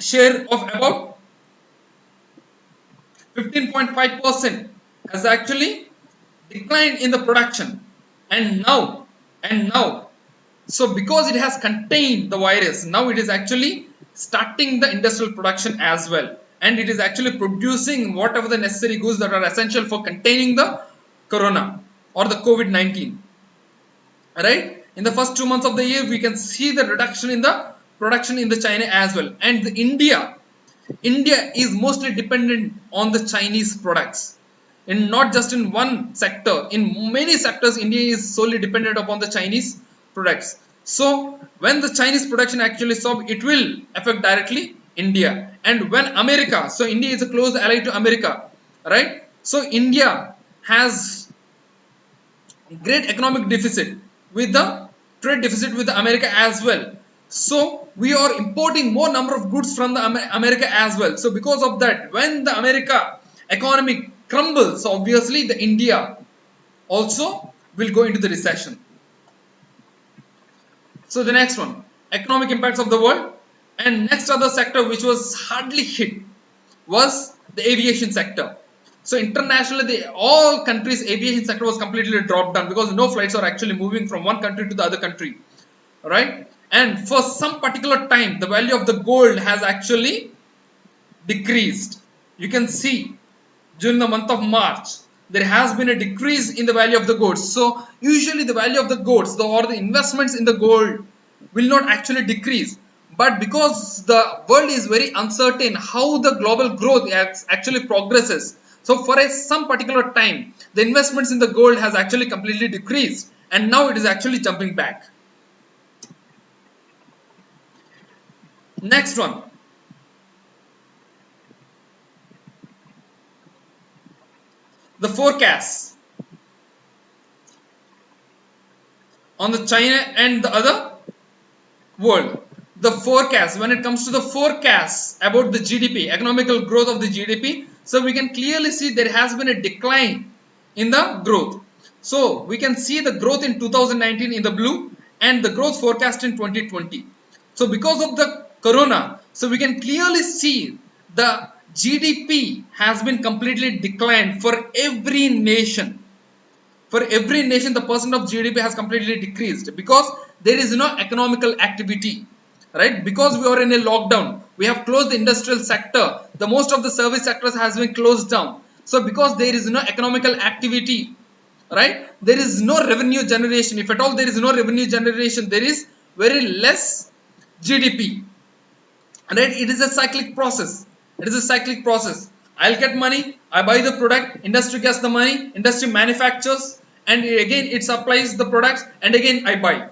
share of about 15.5%, has actually declined in the production. And now, so because it has contained the virus, now it is actually starting the industrial production as well, and it is actually producing whatever the necessary goods that are essential for containing the corona or the COVID-19, right? In the first 2 months of the year, we can see the reduction in the production in the China as well. And India is mostly dependent on the Chinese products, and not just in one sector. In many sectors, India is solely dependent upon the Chinese products. So when the Chinese production actually stop, it will affect directly India. And when America, so India is a close ally to America, right? So India has great economic deficit with the trade deficit with the America as well. So we are importing more number of goods from the America as well. So because of that, when the America economy crumbles, so obviously the India also will go into the recession. So the next one, economic impacts of the world. And next other sector which was hardly hit was the aviation sector. So internationally, all countries' aviation sector was completely dropped down, because no flights are actually moving from one country to the other country, right? And for some particular time, the value of the gold has actually decreased. You can see during the month of March, there has been a decrease in the value of the gold. So usually the value of the golds or the investments in the gold will not actually decrease. But because the world is very uncertain how the global growth actually progresses, so for some particular time, the investments in the gold has actually completely decreased, and now it is actually jumping back. Next one, the forecast. on the China and the other world. The forecast, when it comes to the forecast about the GDP, economical growth of the GDP, so we can clearly see there has been a decline in the growth. So we can see the growth in 2019 in the blue and the growth forecast in 2020. So because of the corona, so we can clearly see the GDP has been completely declined for every nation. For every nation, the percent of GDP has completely decreased because there is no economical activity, right? Because we are in a lockdown, we have closed the industrial sector. The most of the service sectors has been closed down. So because there is no economical activity, right? There is no revenue generation. If at all there is no revenue generation, there is very less GDP, right? It is a cyclic process. It is a cyclic process. I'll get money, I buy the product, industry gets the money, industry manufactures, and again it supplies the products, and again I buy.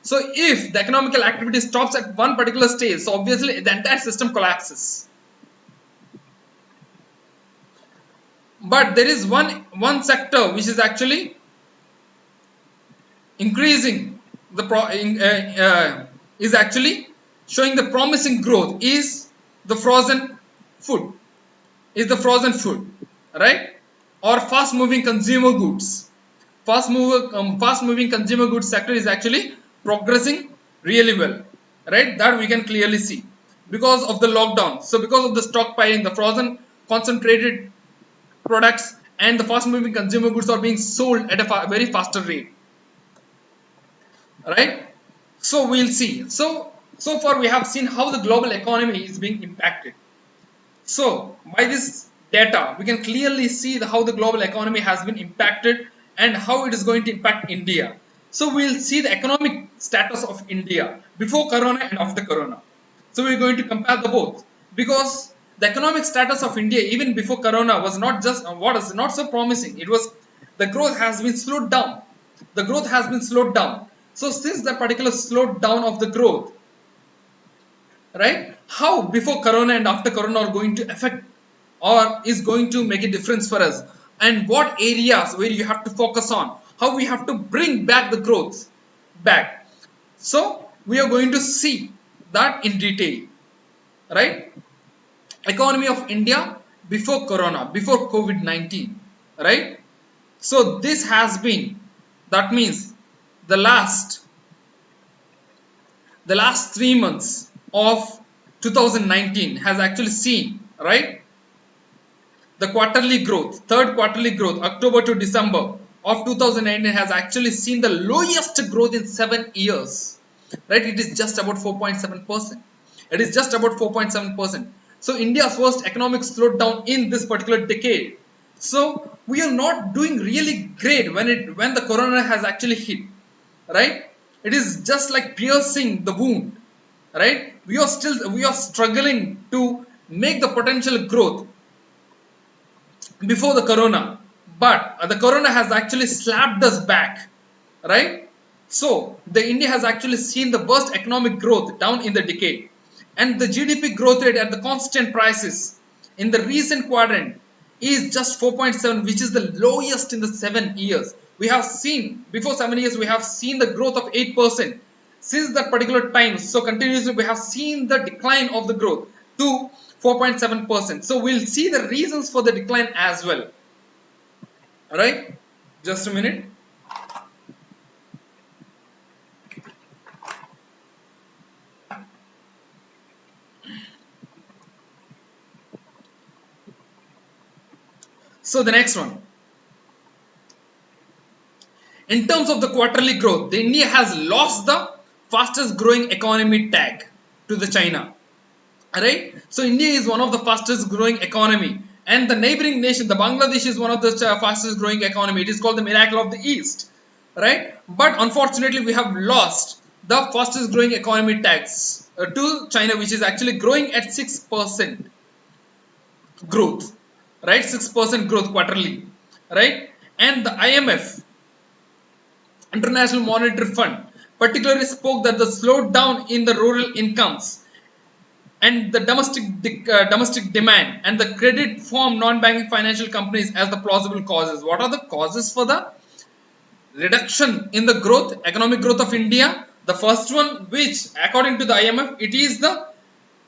So if the economical activity stops at one particular stage, so obviously the entire system collapses. But there is one sector which is actually increasing the is actually showing the promising growth is the frozen food. Right? Or fast moving consumer goods. Fast moving consumer goods sector is actually progressing really well, right? That we can clearly see because of the lockdown. So because of the stockpiling, the frozen concentrated products and the fast moving consumer goods are being sold at a very faster rate, right? So we'll see. So far we have seen how the global economy is being impacted. So by this data, we can clearly see how the global economy has been impacted and how it is going to impact India. So we'll see the economic status of India before corona and after corona. So we're going to compare the both, because the economic status of India even before corona was not just was not so promising. It was, the growth has been slowed down. The growth has been slowed down. So since that particular slowed down of the growth, right, how before corona and after corona are going to affect or is going to make a difference for us, and what areas where you have to focus on, how we have to bring back the growth back. So we are going to see that in detail, right? Economy of India before corona, before COVID-19, right? So this has been, that means the last 3 months of 2019 has actually seen, right, the quarterly growth, third quarterly growth, October to December of 2019 has actually seen the lowest growth in 7 years, right? It is just about 4.7%. It is just about 4.7%. So India's first economic slowdown in this particular decade. So we are not doing really great when the corona has actually hit, right? It is just like piercing the wound, right? We are struggling to make the potential growth before the corona, but the corona has actually slapped us back, right? So the India has actually seen the worst economic growth down in the decade, and the GDP growth rate at the constant prices in the recent quadrant is just 4.7, which is the lowest in the 7 years. We have seen before 7 years we have seen the growth of 8%. Since that particular time, so continuously we have seen the decline of the growth to 4.7%. So we'll see the reasons for the decline as well. Alright, just a minute. So the next one, in terms of the quarterly growth, the India has lost the fastest growing economy tag to the China. Alright, so India is one of the fastest growing economy, and the neighboring nation, the Bangladesh, is one of the fastest growing economy. It is called the miracle of the East, right? But unfortunately, we have lost the fastest growing economy tags to China, which is actually growing at 6% growth, right? 6% growth quarterly, right? And the IMF, International Monetary Fund, particularly spoke that the slowdown in the rural incomes and the domestic demand and the credit from non-banking financial companies as the plausible causes. What are the causes for the reduction in the growth, economic growth of India. The first one, which according to the IMF, it is the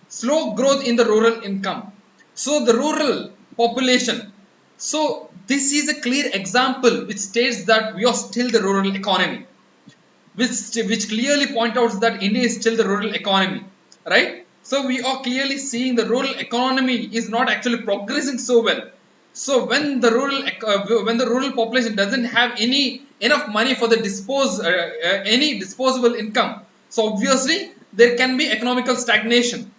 slow growth in the rural income. So the rural population. So this is a clear example which states that we are still the rural economy, which clearly point out that India is still the rural economy, right? So we are clearly seeing the rural economy is not actually progressing so well. So when the rural population doesn't have enough money for the any disposable income, so obviously there can be economical stagnation,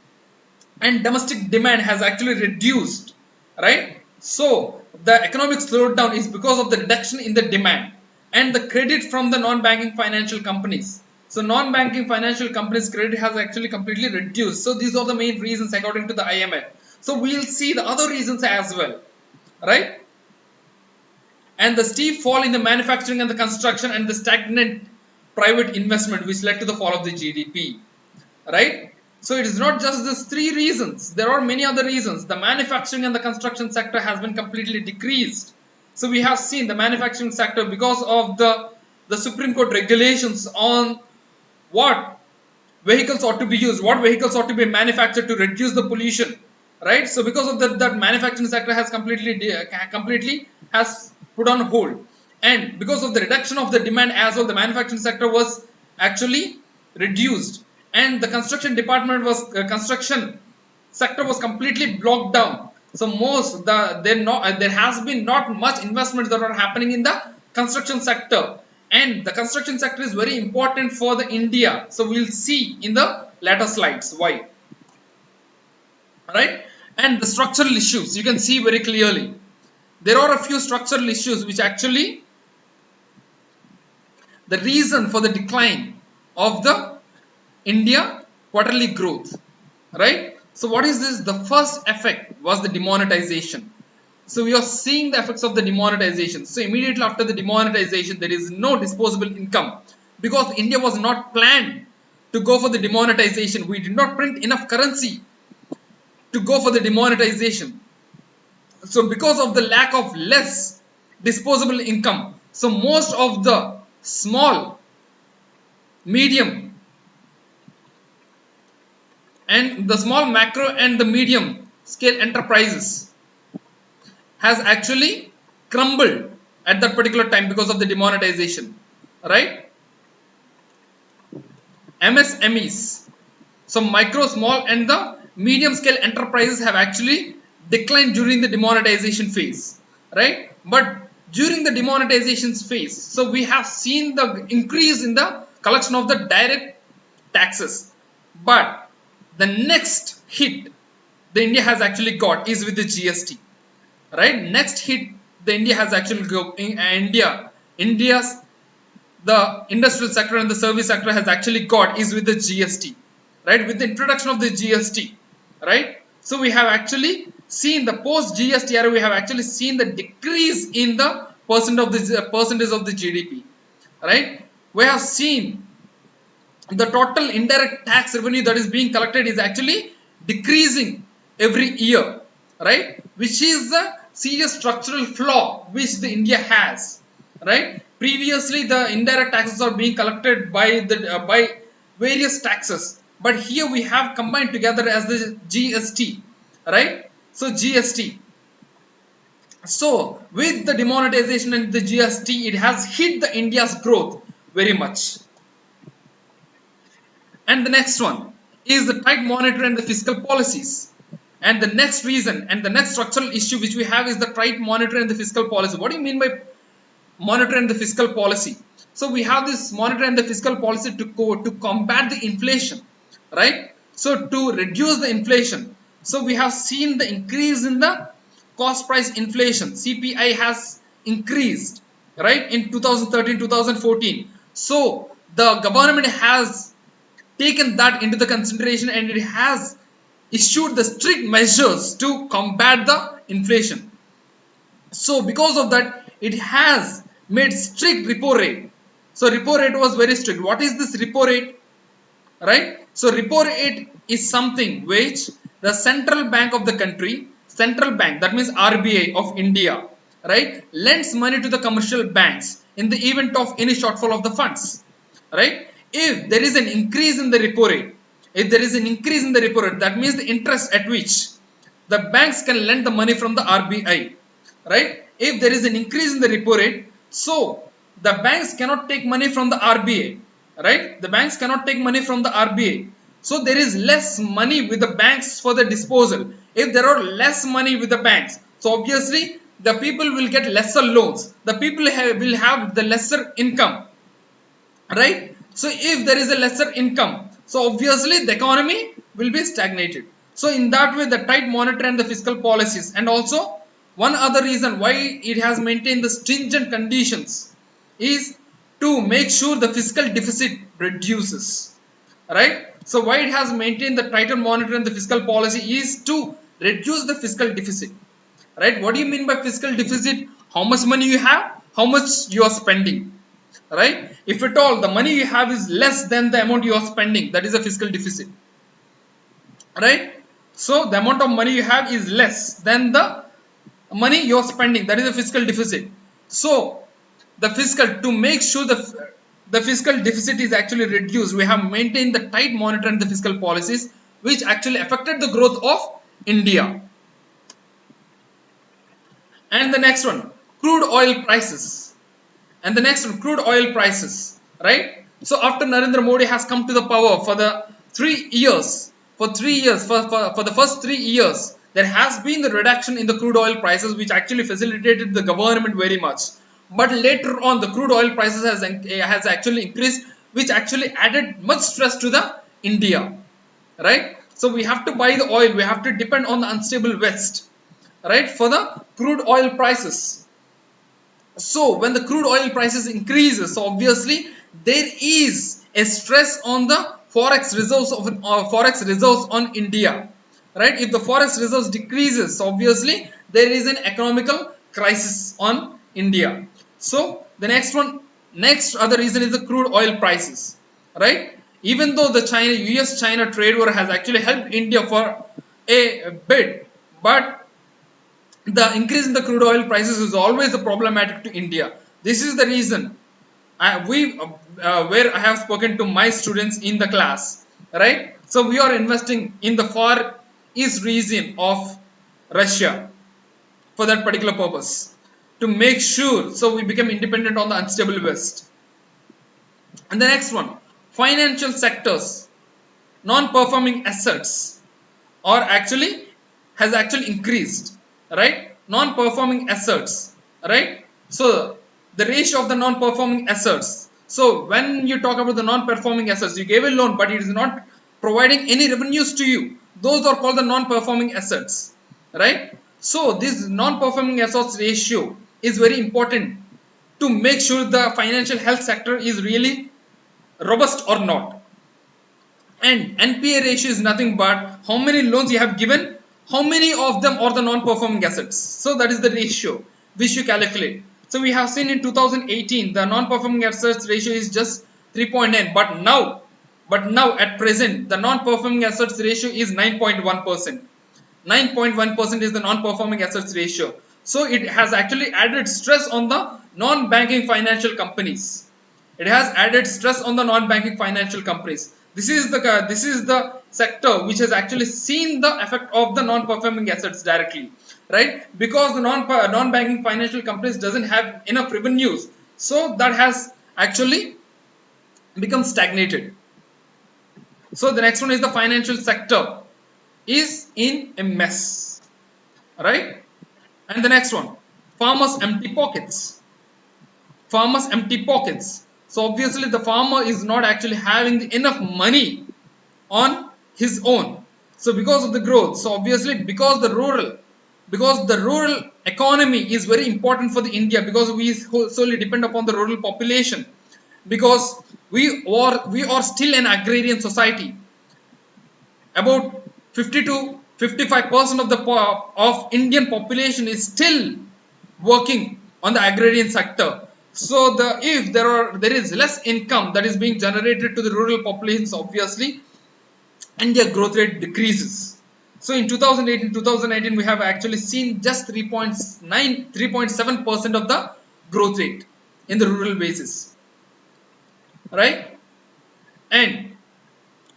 and domestic demand has actually reduced, right? So the economic slowdown is because of the reduction in the demand and the credit from the non-banking financial companies. So non-banking financial companies credit has actually completely reduced. So these are the main reasons according to the IMF. So we'll see the other reasons as well, right? And the steep fall in the manufacturing and the construction and the stagnant private investment which led to the fall of the GDP, right? So it is not just these three reasons. There are many other reasons. The manufacturing and the construction sector has been completely decreased. So we have seen the manufacturing sector because of the Supreme Court regulations on what vehicles ought to be used, what vehicles ought to be manufactured to reduce the pollution, right? So because of that manufacturing sector has completely has put on hold, and because of the reduction of the demand as well, the manufacturing sector was actually reduced, and the construction sector was completely blocked down. So there has been not much investments that are happening in the construction sector, and the construction sector is very important for the India. So we'll see in the later slides why, right? And the structural issues you can see very clearly. There are a few structural issues which actually the reason for the decline of the India quarterly growth, right? So what is this? The first effect was the demonetization. So we are seeing the effects of the demonetization. So immediately after the demonetization, there is no disposable income because India was not planned to go for the demonetization. We did not print enough currency to go for the demonetization. So because of the lack of less disposable income, so most of the small, medium, and the small, macro and the medium scale enterprises has actually crumbled at that particular time because of the demonetization, right? MSMEs, so micro, small and the medium scale enterprises have actually declined during the demonetization phase, right? But during the demonetization phase, so we have seen the increase in the collection of the direct taxes, but the next hit the India has actually got is with the GST, right? Next hit the India has actually got in India's the industrial sector and the service sector has actually got is with the GST, right? With the introduction of the GST, right? So we have actually seen the post GST era, we have actually seen the decrease in the percentage of the GDP, right? We have seen the total indirect tax revenue that is being collected is actually decreasing every year, right? Which is a serious structural flaw which the India has, right? Previously the indirect taxes are being collected by various taxes, but here we have combined together as the GST, right? So GST, so with the demonetization and the GST, it has hit the India's growth very much. And the next one is the tight monetary and the fiscal policies. And the next reason and the next structural issue which we have is the tight monetary and the fiscal policy. What do you mean by monetary and the fiscal policy? So we have this monetary and the fiscal policy to combat the inflation, right? So to reduce the inflation. So we have seen the increase in the cost price inflation. CPI has increased, right, in 2013-2014. So the government has taken that into the consideration and it has issued the strict measures to combat the inflation. So because of that, it has made strict repo rate. So repo rate was very strict. What is this repo rate, right? So repo rate is something which the central bank of the country, central bank, that means RBI of India, right, lends money to the commercial banks in the event of any shortfall of the funds, right? If there is an increase in the repo rate, if there is an increase in the repo rate, that means the interest at which the banks can lend the money from the RBI, right? If there is an increase in the repo rate, so the banks cannot take money from the RBI, right? The banks cannot take money from the RBI. So there is less money with the banks for the disposal. If there are less money with the banks, so obviously the people will get lesser loans. The people will have the lesser income, right? So if there is a lesser income, so obviously the economy will be stagnated. So in that way, the tight monetary and the fiscal policies, and also one other reason why it has maintained the stringent conditions is to make sure the fiscal deficit reduces, right? So why it has maintained the tighter monetary and the fiscal policy is to reduce the fiscal deficit, right? What do you mean by fiscal deficit? How much money you have, how much you are spending, right? If at all the money you have is less than the amount you are spending, that is a fiscal deficit, right? So the amount of money you have is less than the money you are spending, that is a fiscal deficit. So the fiscal, to make sure the fiscal deficit is actually reduced, we have maintained the tight monetary and the fiscal policies, which actually affected the growth of India. And the next one, crude oil prices. And the next one, crude oil prices, right? So after Narendra Modi has come to the power for the 3 years, for the first 3 years, there has been the reduction in the crude oil prices, which actually facilitated the government very much. But later on, the crude oil prices has actually increased, which actually added much stress to the India, right? So we have to buy the oil, we have to depend on the unstable West, right, for the crude oil prices. So when the crude oil prices increases, so obviously there is a stress on the forex reserves on India, right? If the forex reserves decreases, so obviously there is an economical crisis on India. So the next other reason is the crude oil prices, right? Even though the US-China trade war has actually helped India for a bit, but the increase in the crude oil prices is always a problematic to India. This is the reason where I have spoken to my students in the class, right? So we are investing in the far east region of Russia for that particular purpose, to make sure so we become independent on the unstable West. And the next one, financial sectors, non-performing assets has actually increased, right? Non-performing assets, right? So the ratio of the non-performing assets. So when you talk about the non-performing assets, you gave a loan but it is not providing any revenues to you, those are called the non-performing assets, right? So this non-performing assets ratio is very important to make sure the financial health sector is really robust or not. And NPA ratio is nothing but how many loans you have given, how many of them are the non-performing assets. So that is the ratio which you calculate. So we have seen in 2018 the non-performing assets ratio is just 3.9, but now at present the non-performing assets ratio is 9.1%. 9.1% is the non-performing assets ratio. So it has actually added stress on the non-banking financial companies. It has added stress on the non-banking financial companies. This is the sector which has actually seen the effect of the non-performing assets directly, right? Because the non-banking financial companies doesn't have enough revenues, so that has actually become stagnated. So the next one is the financial sector is in a mess, right? And the next one, farmers' empty pockets. Farmers' empty pockets. So obviously the farmer is not actually having enough money on his own. So because of the growth, so obviously because the rural economy is very important for the India, because we solely depend upon the rural population, because we are still an agrarian society. About 50 to 55% of Indian population is still working on the agrarian sector. So if there is less income that is being generated to the rural populations, obviously India growth rate decreases. So in 2018-2019 we have actually seen just 3.7% of the growth rate, in the rural basis, right? And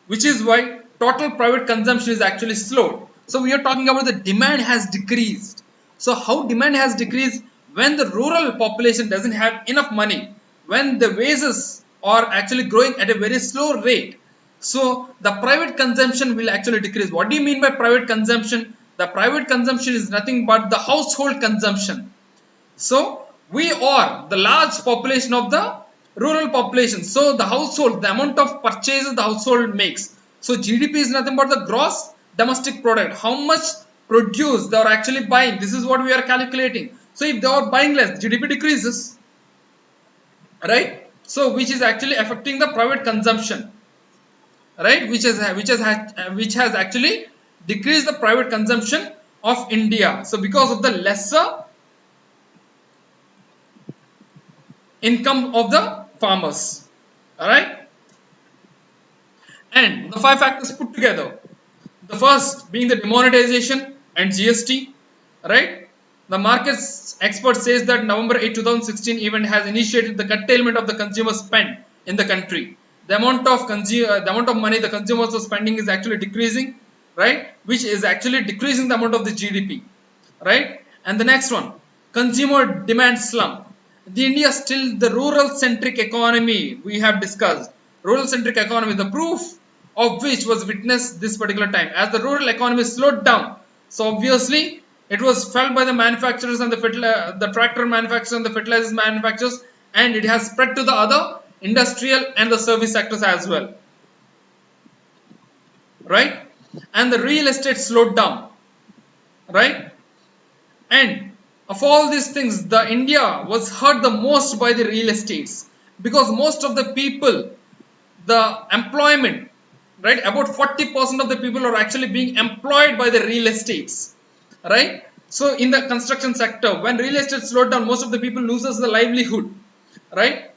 which is why total private consumption is actually slowed. So we are talking about the demand has decreased. So how demand has decreased? When the rural population doesn't have enough money, when the wages are actually growing at a very slow rate, so the private consumption will actually decrease. What do you mean by private consumption? The private consumption is nothing but the household consumption. So we are the large population of the rural population. So the household, the amount of purchases the household makes. So GDP is nothing but the gross domestic product. How much produce they are actually buying. This is what we are calculating. So if they are buying less, GDP decreases, right? So which is actually affecting the private consumption, right? Which has actually decreased the private consumption of India. So because of the lesser income of the farmers, all right? And the five factors put together, the first being the demonetization and GST, right? The markets expert says that November 8 2016 event has initiated the curtailment of the consumer spend in the country. The amount of money the consumers are spending is actually decreasing, right? Which is actually decreasing the amount of the GDP, right? And the next one, consumer demand slump. The India still the rural centric economy we have discussed. Rural centric economy, the proof of which was witnessed this particular time as the rural economy slowed down. So obviously it was felt by the manufacturers and the tractor manufacturers and the fertilizers manufacturers, and it has spread to the other industrial and the service sectors as well, right? And the real estate slowed down, right? And of all these things, the India was hurt the most by the real estates, because most of the people, the employment, right, about 40% of the people are actually being employed by the real estates, right? So in the construction sector, when real estate slowed down, most of the people loses the livelihood, right?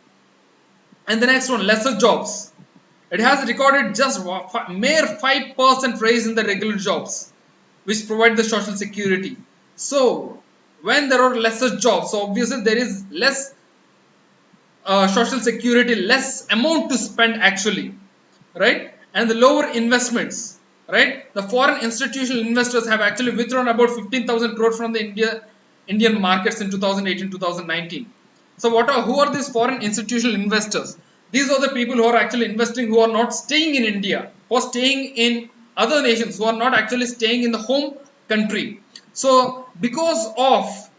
And the next one, lesser jobs. It has recorded just mere 5% rise in the regular jobs, which provide the social security. So when there are lesser jobs, so obviously there is less social security, less amount to spend actually, right? And the lower investments, right? The foreign institutional investors have actually withdrawn about 15,000 crore from the Indian markets in 2018-2019. So who are these foreign institutional investors? These are the people who are actually investing, who are not staying in India, who are staying in other nations, who are not actually staying in the home country. So because of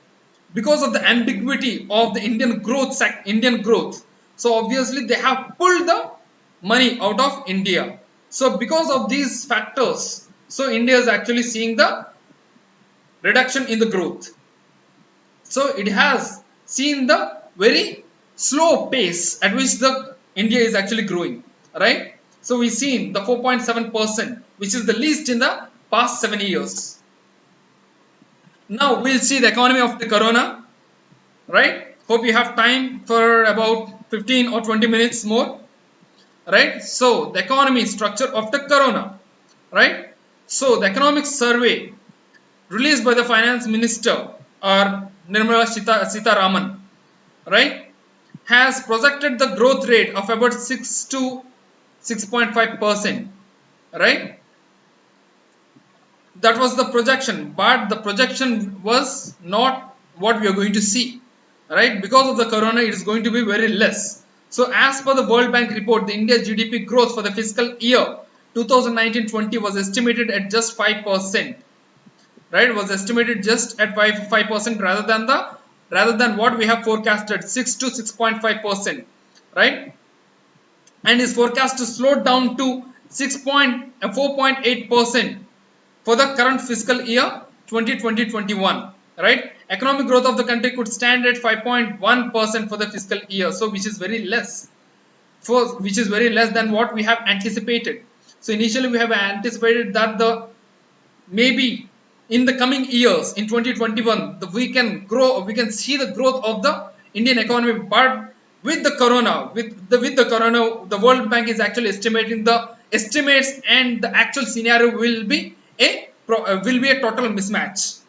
the ambiguity of the Indian growth, so obviously they have pulled the money out of India. So because of these factors, so India is actually seeing the reduction in the growth. So it has seen the very slow pace at which the India is actually growing, right? So we've seen the 4.7%, which is the least in the past 7 years. Now we'll see the economy of the corona, right? Hope you have time for about 15 or 20 minutes more, right? So the economy structure of the corona, right? So the economic survey released by the finance minister or Nirmala Sitharaman, right, has projected the growth rate of about 6 to 6.5%, right? That was the projection, but the projection was not what we are going to see, right? Because of the corona, it is going to be very less. So as per the World Bank report, the India GDP growth for the fiscal year 2019-20 was estimated at just 5%, right? Was estimated just at 5% rather than what we have forecasted, 6 to 6.5%, right? And is forecast to slow down to 4.8% for the current fiscal year 2020-21, right? Economic growth of the country could stand at 5.1% for the fiscal year, so which is very less than what we have anticipated. So initially we have anticipated that maybe in the coming years in 2021 we can see the growth of the Indian economy, but with the corona, the World Bank is actually estimating the estimates, and the actual scenario will be a total mismatch.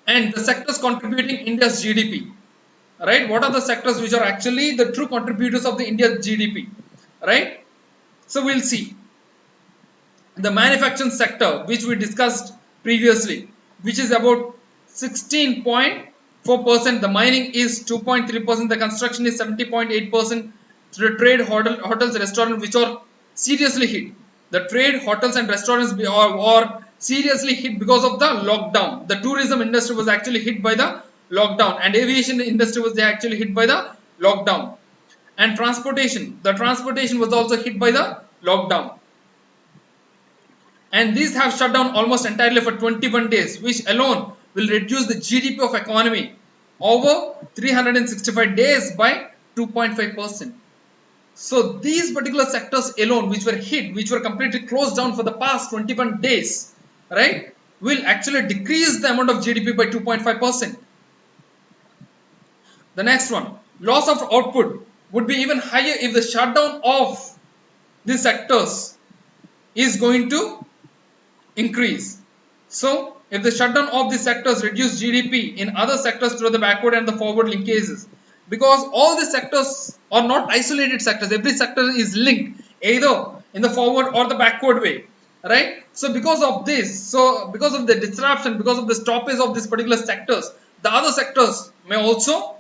And the sectors contributing India's GDP, right? What are the sectors which are actually the true contributors of the India's GDP, right? So we'll see the manufacturing sector, which we discussed previously, which is about 16.4%. The mining is 2.3%. The construction is 70.8%. The trade, hotels, restaurants, which are seriously hit. The trade, hotels, and restaurants are seriously hit because of the lockdown. The tourism industry was actually hit by the lockdown, and aviation industry was actually hit by the lockdown. And transportation, the transportation was also hit by the lockdown, and these have shut down almost entirely for 21 days, which alone will reduce the GDP of economy over 365 days by 2.5%. So these particular sectors alone, which were hit, which were completely closed down for the past 21 days, right, will actually decrease the amount of GDP by 2.5%. The next one, loss of output would be even higher if the shutdown of these sectors is going to increase. So if the shutdown of these sectors reduce GDP in other sectors through the backward and the forward linkages, because all the sectors are not isolated sectors, every sector is linked either in the forward or the backward way, right? So because of this, so because of the disruption, because of the stoppage of these particular sectors, the other sectors may also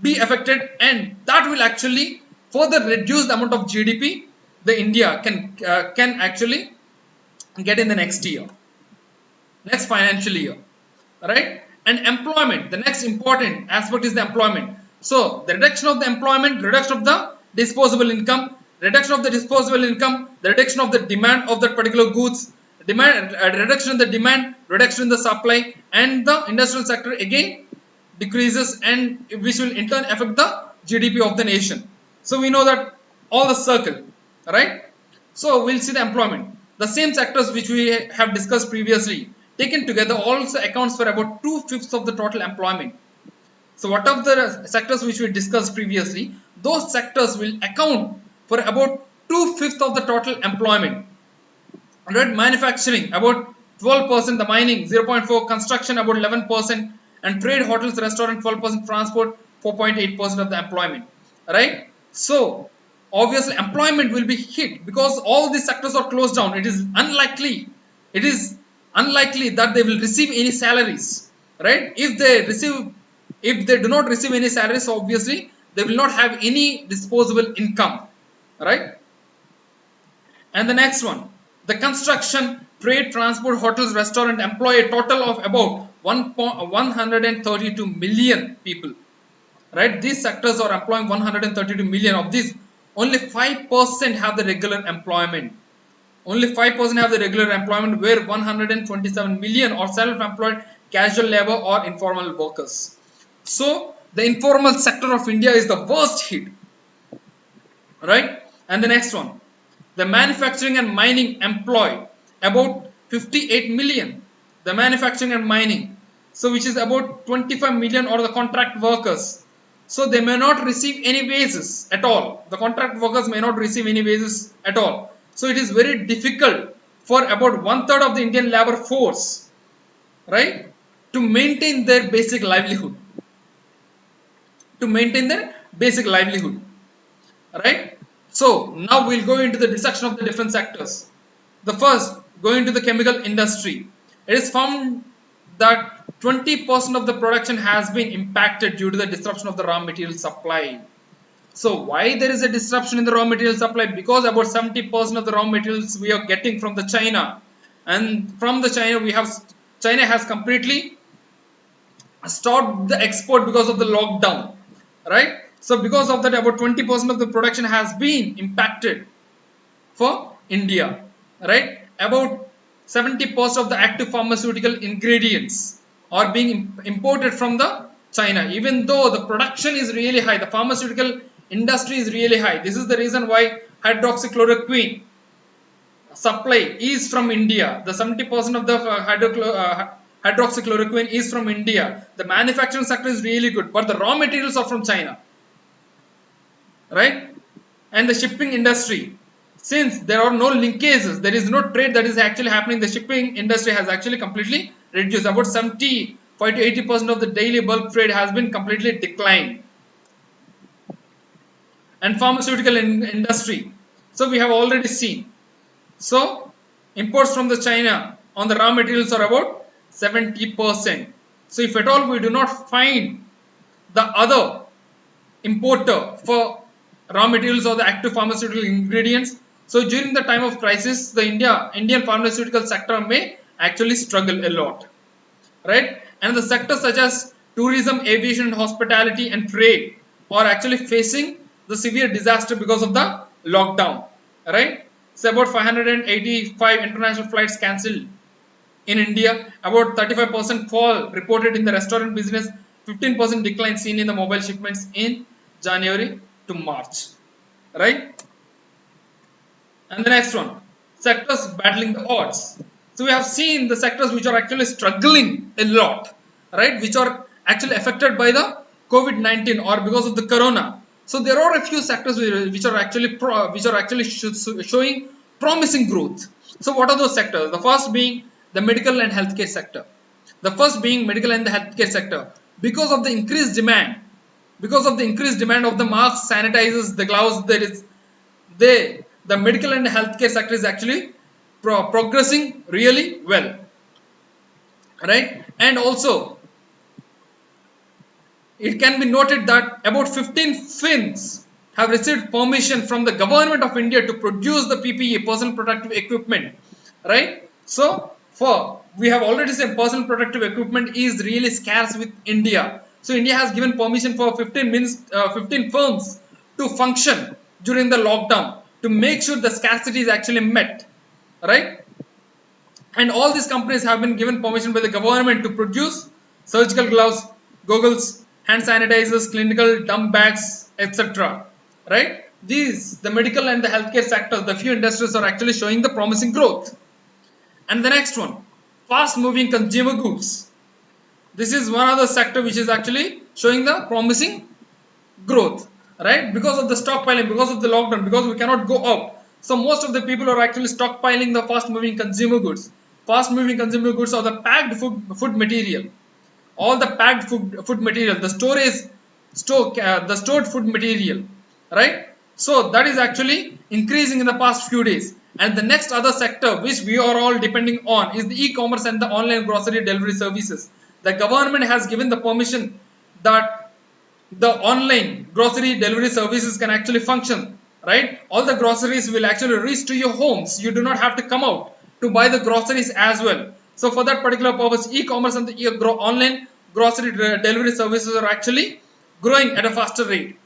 be affected, and that will actually further reduce the amount of GDP the India can actually get in the next year, next financial year, right? And employment, the next important aspect is the employment. So the reduction of the employment, reduction of the disposable income, reduction of the disposable income, the reduction of the demand of that particular goods, demand, reduction in the demand, reduction in the supply, and the industrial sector again decreases, and which will in turn affect the GDP of the nation. So we know that all the circle, right? So we'll see the employment. The same sectors which we have discussed previously, taken together, also accounts for about 2/5 of the total employment. So what of the sectors which we discussed previously, those sectors will account for about 2/5 of the total employment. Right? Manufacturing about 12%, the mining 0.4%, construction about 11%, and trade, hotels, restaurant 12%, transport 4.8% of the employment. Right? So obviously employment will be hit because all these sectors are closed down. It is unlikely that they will receive any salaries, right? If they do not receive any salaries, obviously they will not have any disposable income, right? And the next one, the construction, trade, transport, hotels, restaurant employ a total of about 132 million people, right? These sectors are employing 132 million. Of these, only 5% have the regular employment. Only 5% have the regular employment, where 127 million are self-employed, casual labor, or informal workers. So the informal sector of India is the worst hit, right? And the next one, the manufacturing and mining employ about 58 million. The manufacturing and mining, so which is about 25 million, or the contract workers. So they may not receive any wages at all. The contract workers may not receive any wages at all. So it is very difficult for about 1/3 of the Indian labor force, right, to maintain their basic livelihood. To maintain their basic livelihood, right? So now we'll go into the dissection of the different sectors. The first, going to the chemical industry. It is found that 20% of the production has been impacted due to the disruption of the raw material supply. So why there is a disruption in the raw material supply? Because about 70% of the raw materials we are getting from the China, and from the China has completely stopped the export because of the lockdown, right? So because of that, about 20% of the production has been impacted for India, right? About 70% of the active pharmaceutical ingredients are being imported from the China, even though the production is really high, the pharmaceutical industry is really high. This is the reason why hydroxychloroquine supply is from India. The 70% of the hydroxychloroquine is from India. The manufacturing sector is really good, but the raw materials are from China, right? And the shipping industry, since there are no linkages, there is no trade that is actually happening, the shipping industry has actually completely reduced. About 75 to 80% of the daily bulk trade has been completely declined. and pharmaceutical industry. So we have already seen. So imports from the China on the raw materials are about 70%. So if at all we do not find the other importer for raw materials or the active pharmaceutical ingredients, so during the time of crisis, the Indian pharmaceutical sector may actually struggle a lot, right? And the sectors such as tourism, aviation, hospitality, and trade are actually facing the severe disaster because of the lockdown, right? So about 585 international flights cancelled in India, about 35% fall reported in the restaurant business, 15% decline seen in the mobile shipments in January to March, right? And the next one, sectors battling the odds. So we have seen the sectors which are actually struggling a lot, right? Which are actually affected by the COVID-19 or because of the corona. So there are a few sectors which are actually showing promising growth. So what are those sectors? The first being the medical and healthcare sector. The first being medical and the healthcare sector. Because of the increased demand of the masks, sanitizers, the gloves, the medical and healthcare sector is actually progressing really well, right? And also it can be noted that about 15 firms have received permission from the government of India to produce the PPE, personal protective equipment, right? So we have already said personal protective equipment is really scarce with India. So India has given permission for 15 firms to function during the lockdown to make sure the scarcity is actually met, right? And all these companies have been given permission by the government to produce surgical gloves, goggles, hand sanitizers, clinical dump bags, etc. Right? The medical and the healthcare sectors, the few industries are actually showing the promising growth. And the next one, fast moving consumer goods. This is one other sector which is actually showing the promising growth, right? Because of the stockpiling, because of the lockdown, because we cannot go out. So most of the people are actually stockpiling the fast moving consumer goods. Fast moving consumer goods are the packed food material. All the packed food material, the stored food material, right? So that is actually increasing in the past few days. And the next other sector which we are all depending on is the e-commerce and the online grocery delivery services. The government has given the permission that the online grocery delivery services can actually function, right? All the groceries will actually reach to your homes. You do not have to come out to buy the groceries as well. So for that particular purpose, e-commerce and the online grocery delivery services are actually growing at a faster rate.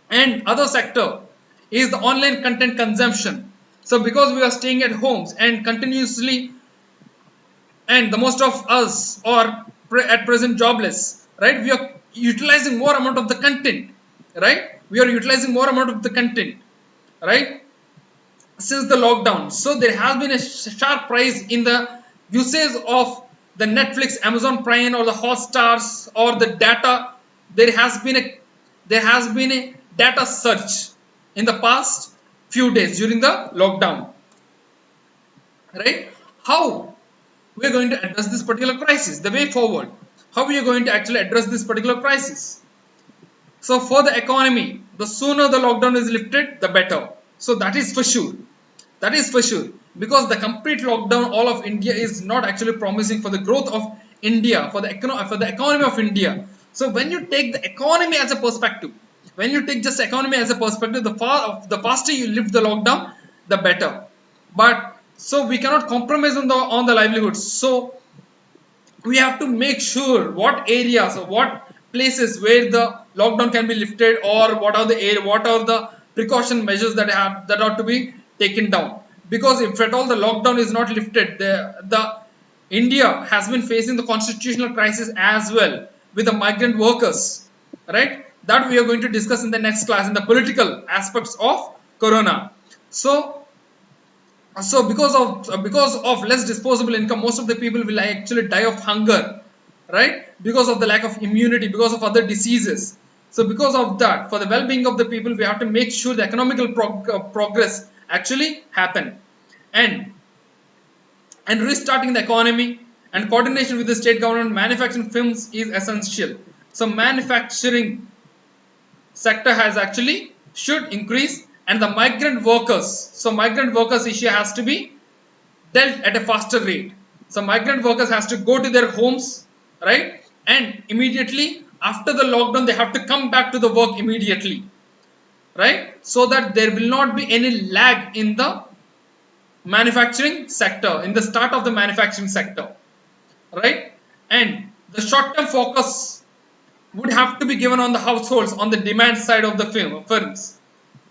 And other sector is the online content consumption. So because we are staying at homes and continuously, and the most of us are at present jobless, right? We are utilizing more amount of the content, right? We are utilizing more amount of the content, right? Since the lockdown. So there has been a sharp rise in the usage of the Netflix, Amazon Prime, or the Hotstars, or the data. There has been a data surge in the past few days during the lockdown, right? How we are going to address this particular crisis? The way forward, how we are going to actually address this particular crisis? So for the economy, the sooner the lockdown is lifted, the better. So that is for sure. That is for sure, because the complete lockdown all of India is not actually promising for the growth of India, for the economy of India. So when you take the economy as a perspective, when you take just economy as a perspective, the faster you lift the lockdown, the better. But so we cannot compromise on the livelihoods. So we have to make sure what areas or what places where the lockdown can be lifted, or what are the precaution measures that are to be taken down. Because if at all the lockdown is not lifted, the India has been facing the constitutional crisis as well with the migrant workers, right? That we are going to discuss in the next class in the political aspects of corona. So because of less disposable income, most of the people will actually die of hunger, right? Because of the lack of immunity, because of other diseases. So because of that, for the well-being of the people, we have to make sure the economical progress actually happen. And restarting the economy and coordination with the state government, manufacturing firms is essential. So manufacturing sector has actually should increase, and the migrant workers, so migrant workers issue has to be dealt at a faster rate. So migrant workers has to go to their homes, right, and immediately after the lockdown they have to come back to the work immediately, right, so that there will not be any lag in the manufacturing sector, in the start of the manufacturing sector, right. And the short term focus would have to be given on the households, on the demand side of the firms,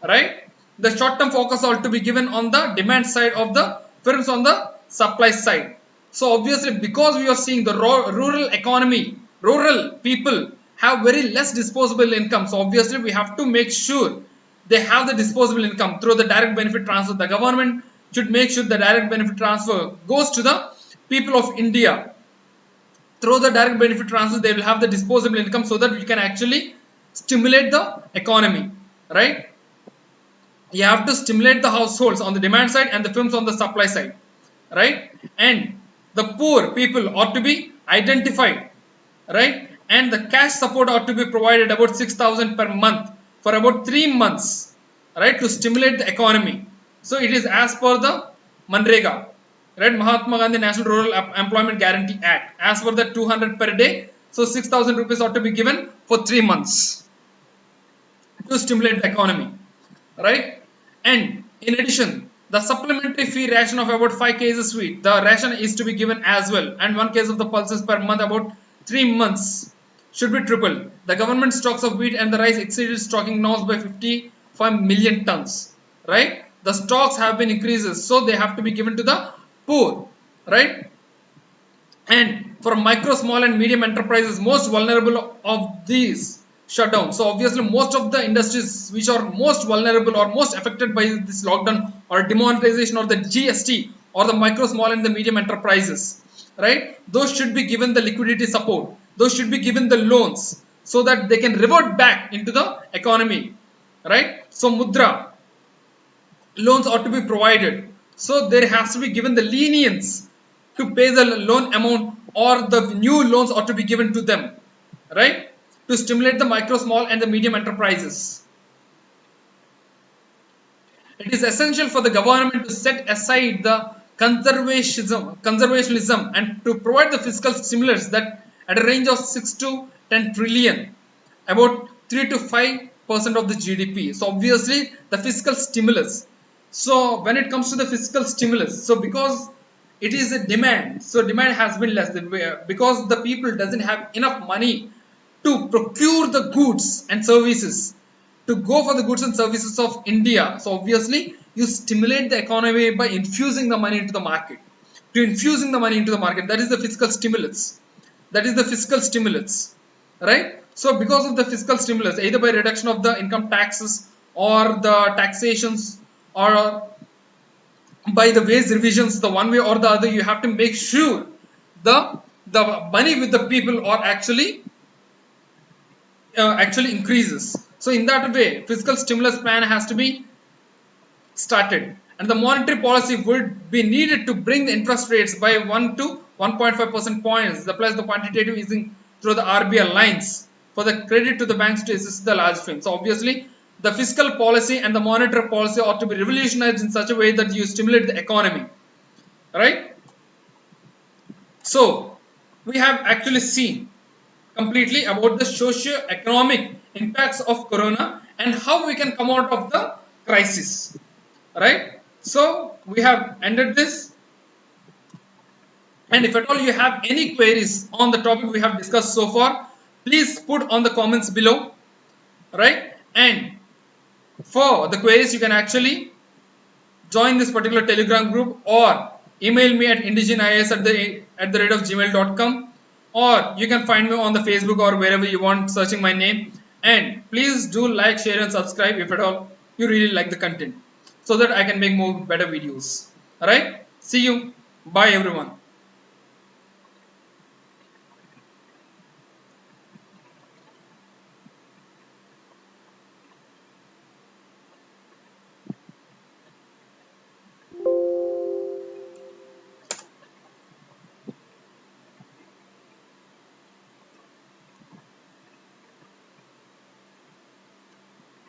right. The short term focus ought to be given on the demand side of the firms, on the supply side. So obviously, because we are seeing the rural economy, rural people have very less disposable income, so obviously we have to make sure they have the disposable income through the direct benefit transfer. The government should make sure the direct benefit transfer goes to the people of India. Through the direct benefit transfer, they will have the disposable income, so that we can actually stimulate the economy, right. You have to stimulate the households on the demand side and the firms on the supply side, right. And the poor people ought to be identified, right, and the cash support ought to be provided about 6,000 per month for about 3 months, right, to stimulate the economy. So it is as per the Manrega, right, Mahatma Gandhi National Rural Employment Guarantee Act, as per the 200 per day. So 6,000 rupees ought to be given for 3 months to stimulate the economy, right. And in addition, the supplementary fee ration of about 5 kgs sweet, the ration is to be given as well, and 1 kg of the pulses per month about 3 months should be tripled. The government stocks of wheat and the rice exceeded stocking norms by 55 million tons, right. The stocks have been increased, so they have to be given to the poor, right. And for micro, small and medium enterprises, most vulnerable of these shutdown. So obviously most of the industries which are most vulnerable or most affected by this lockdown or demonetization or the GST, or the micro, small and the medium enterprises, right, those should be given the liquidity support, those should be given the loans, so that they can revert back into the economy, right. So mudra loans ought to be provided, so there has to be given the lenience to pay the loan amount, or the new loans ought to be given to them, right, to stimulate the micro, small and the medium enterprises. It is essential for the government to set aside the conservationism and to provide the fiscal stimulus that at a range of 6 to 10 trillion, about 3 to 5% of the GDP. So obviously the fiscal stimulus. So when it comes to the fiscal stimulus, so because it is a demand, so demand has been less than because the people doesn't have enough money to procure the goods and services, to go for the goods and services of India. So obviously you stimulate the economy by infusing the money into the market. To infusing the money into the market, that is the fiscal stimulus. That is the fiscal stimulus, right. So because of the fiscal stimulus, either by reduction of the income taxes or the taxations, or by the wage revisions, the one way or the other, you have to make sure the money with the people are actually increases. So in that way, fiscal stimulus plan has to be started, and the monetary policy would be needed to bring the interest rates by 1 to 1.5% points, plus the quantitative easing through the RBI lines for the credit to the banks to assist the large firms. So obviously the fiscal policy and the monetary policy ought to be revolutionized in such a way that you stimulate the economy, right. So we have actually seen completely about the socio-economic impacts of corona and how we can come out of the crisis, right. So we have ended this, and if at all you have any queries on the topic we have discussed so far, please put on the comments below, right. And for the queries, you can actually join this particular Telegram group, or email me at indigenIAS@gmail.com, or you can find me on the Facebook or wherever you want, searching my name. And please do like, share and subscribe if at all you really like the content, so that I can make more better videos. Alright, see you, bye everyone.